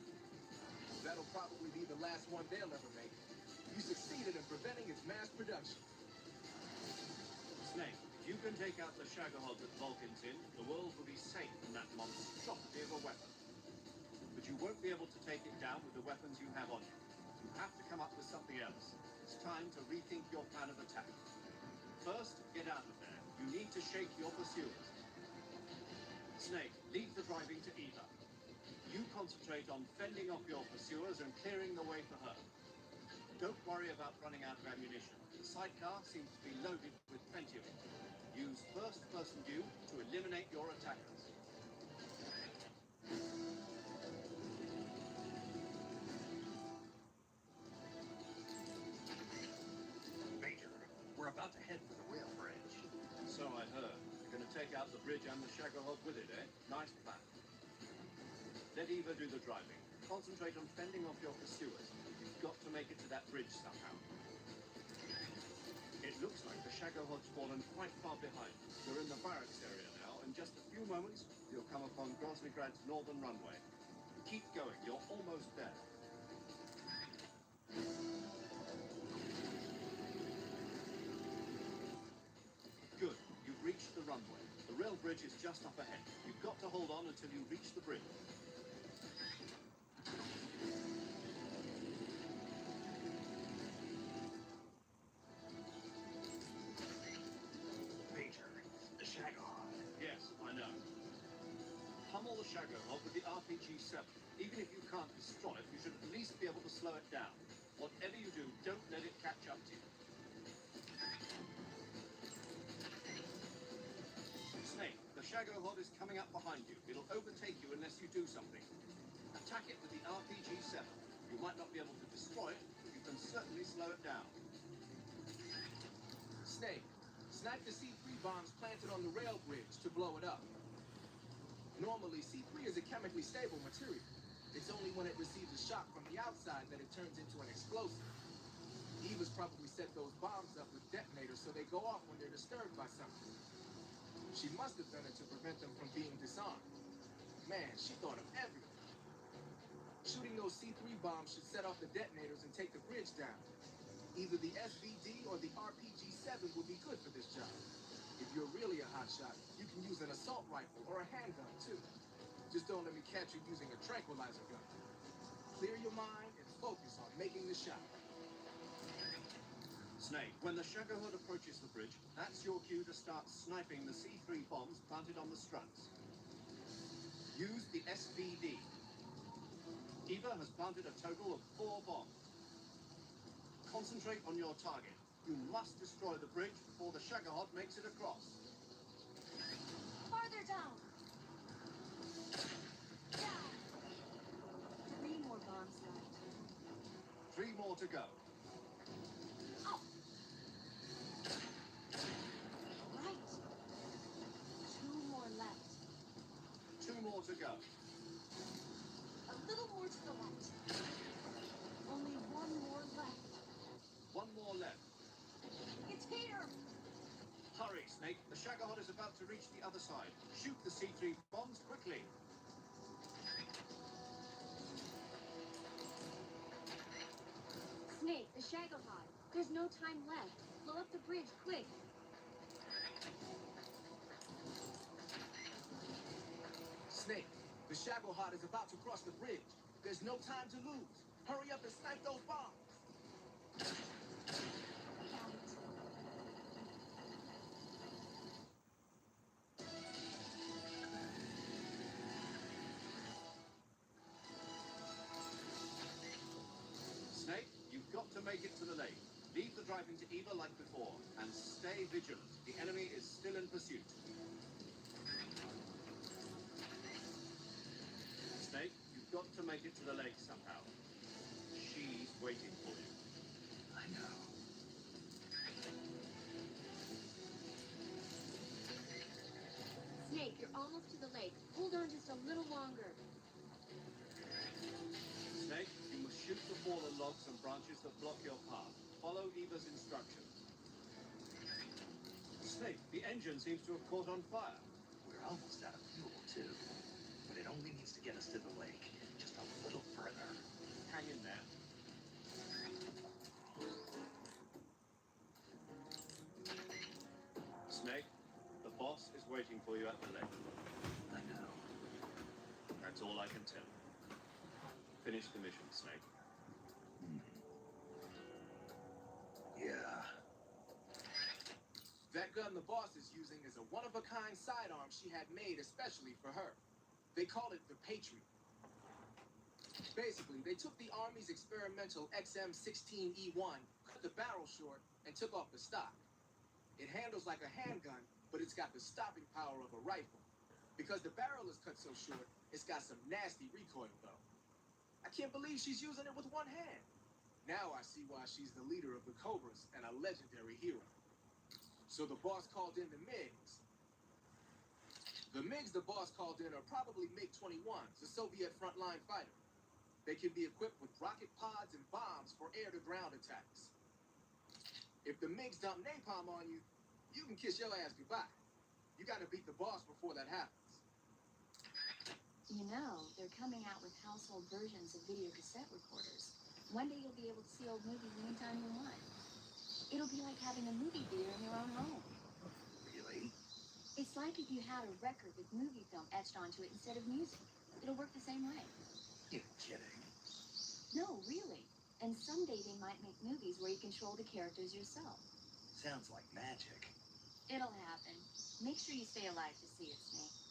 That'll probably be the last one they'll ever make. You succeeded in preventing its mass production. Snake, if you can take out the Shagahod that Vulcan's in, the world will be safe from that monstrosity of a weapon. But you won't be able to take it down with the weapons you have on you. You have to come up with something else. It's time to rethink your plan of attack. First, get out of there. You need to shake your pursuers. Snake, leave the driving to Eva. You concentrate on fending off your pursuers and clearing the way for her. Don't worry about running out of ammunition. The sidecar seems to be loaded with plenty of it. Use first-person view to eliminate your attackers. Major, we're about to head for the rail bridge. So I heard. You're going to take out the bridge and the Shagahod with it, eh? Nice plan. Let Eva do the driving. Concentrate on fending off your pursuers. You've got to make it to that bridge somehow. It looks like the Shagahot's fallen quite far behind. You're in the barracks area now. In just a few moments, you'll come upon Groznygrad's northern runway. Keep going. You're almost there. Good. You've reached the runway. The rail bridge is just up ahead. You've got to hold on until you reach the bridge. Major, the Shagahod. Yes, I know. Pummel the Shagahod with the RPG-7. Even if you can't destroy it, you should at least be able to slow it down. Whatever you do, don't let it catch up to you. Snake, the Shagahod is coming up behind you. It'll overtake you unless you do something. Attack it with the RPG-7. You might not be able to destroy it, but you can certainly slow it down. Snake, snipe the C3 bombs planted on the rail bridge to blow it up. Normally, C3 is a chemically stable material. It's only when it receives a shock from the outside that it turns into an explosive. Eva's probably set those bombs up with detonators so they go off when they're disturbed by something. She must have done it to prevent them from being disarmed. Man, she thought of everything. Shooting those C3 bombs should set off the detonators and take the bridge down. Either the SVD or the RPG-7 will be good for this job. If you're really a hotshot, you can use an assault rifle or a handgun, too. Just don't let me catch you using a tranquilizer gun. Clear your mind and focus on making the shot. Snake, when the Shagahod approaches the bridge, that's your cue to start sniping the C3 bombs planted on the struts. Use the SVD. Eva has planted a total of 4 bombs. Concentrate on your target. You must destroy the bridge before the Shagahod makes it across. Farther down. Down. 3 more bombs left. 3 more to go. Up. Right. 2 more left. 2 more to go. A little more to the right. Only 1 more left. 1 more left. It's here. Hurry, Snake. The Shagahod is about to reach the other side. Shoot the C3 bombs quickly. Snake, the Shagahod. There's no time left. Blow up the bridge, quick. Snake, the Shagahod is about to cross the bridge. There's no time to lose. Hurry up and snipe those bombs. Got it. Snake, you've got to make it to the lake. Leave the driving to Eva like before, and stay vigilant. The enemy is still in pursuit. Snake, you've got to make it to the lake somehow. She's waiting for you. I know. Snake, you're almost to the lake. Hold on just a little longer. Snake, you must shoot the fallen logs and branches that block your path. Follow Eva's instructions. Snake, the engine seems to have caught on fire. We're almost out of fuel, too. But it only needs to get us to the lake, just a little further. Hang in there. Snake, the boss is waiting for you at the lake. I know. That's all I can tell you. Finish the mission, Snake. Yeah. That gun the boss is using is a one-of-a-kind sidearm she had made especially for her. They call it the Patriot. Basically, they took the Army's experimental XM-16E1, cut the barrel short, and took off the stock. It handles like a handgun, but it's got the stopping power of a rifle. Because the barrel is cut so short, it's got some nasty recoil, though. I can't believe she's using it with one hand. Now I see why she's the leader of the Cobras and a legendary hero. So the boss called in the MiGs. The MiGs the boss called in are probably MiG-21s, the Soviet frontline fighter. They can be equipped with rocket pods and bombs for air-to-ground attacks. If the MiGs dump napalm on you, you can kiss your ass goodbye. You gotta beat the boss before that happens. You know, they're coming out with household versions of video cassette recorders. One day you'll be able to see old movies anytime you want. It'll be like having a movie theater in your own home. Really? It's like if you had a record with movie film etched onto it instead of music. It'll work the same way. You're kidding. No, really. And someday they might make movies where you control the characters yourself. Sounds like magic. It'll happen. Make sure you stay alive to see it, Snake.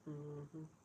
Mm-hmm.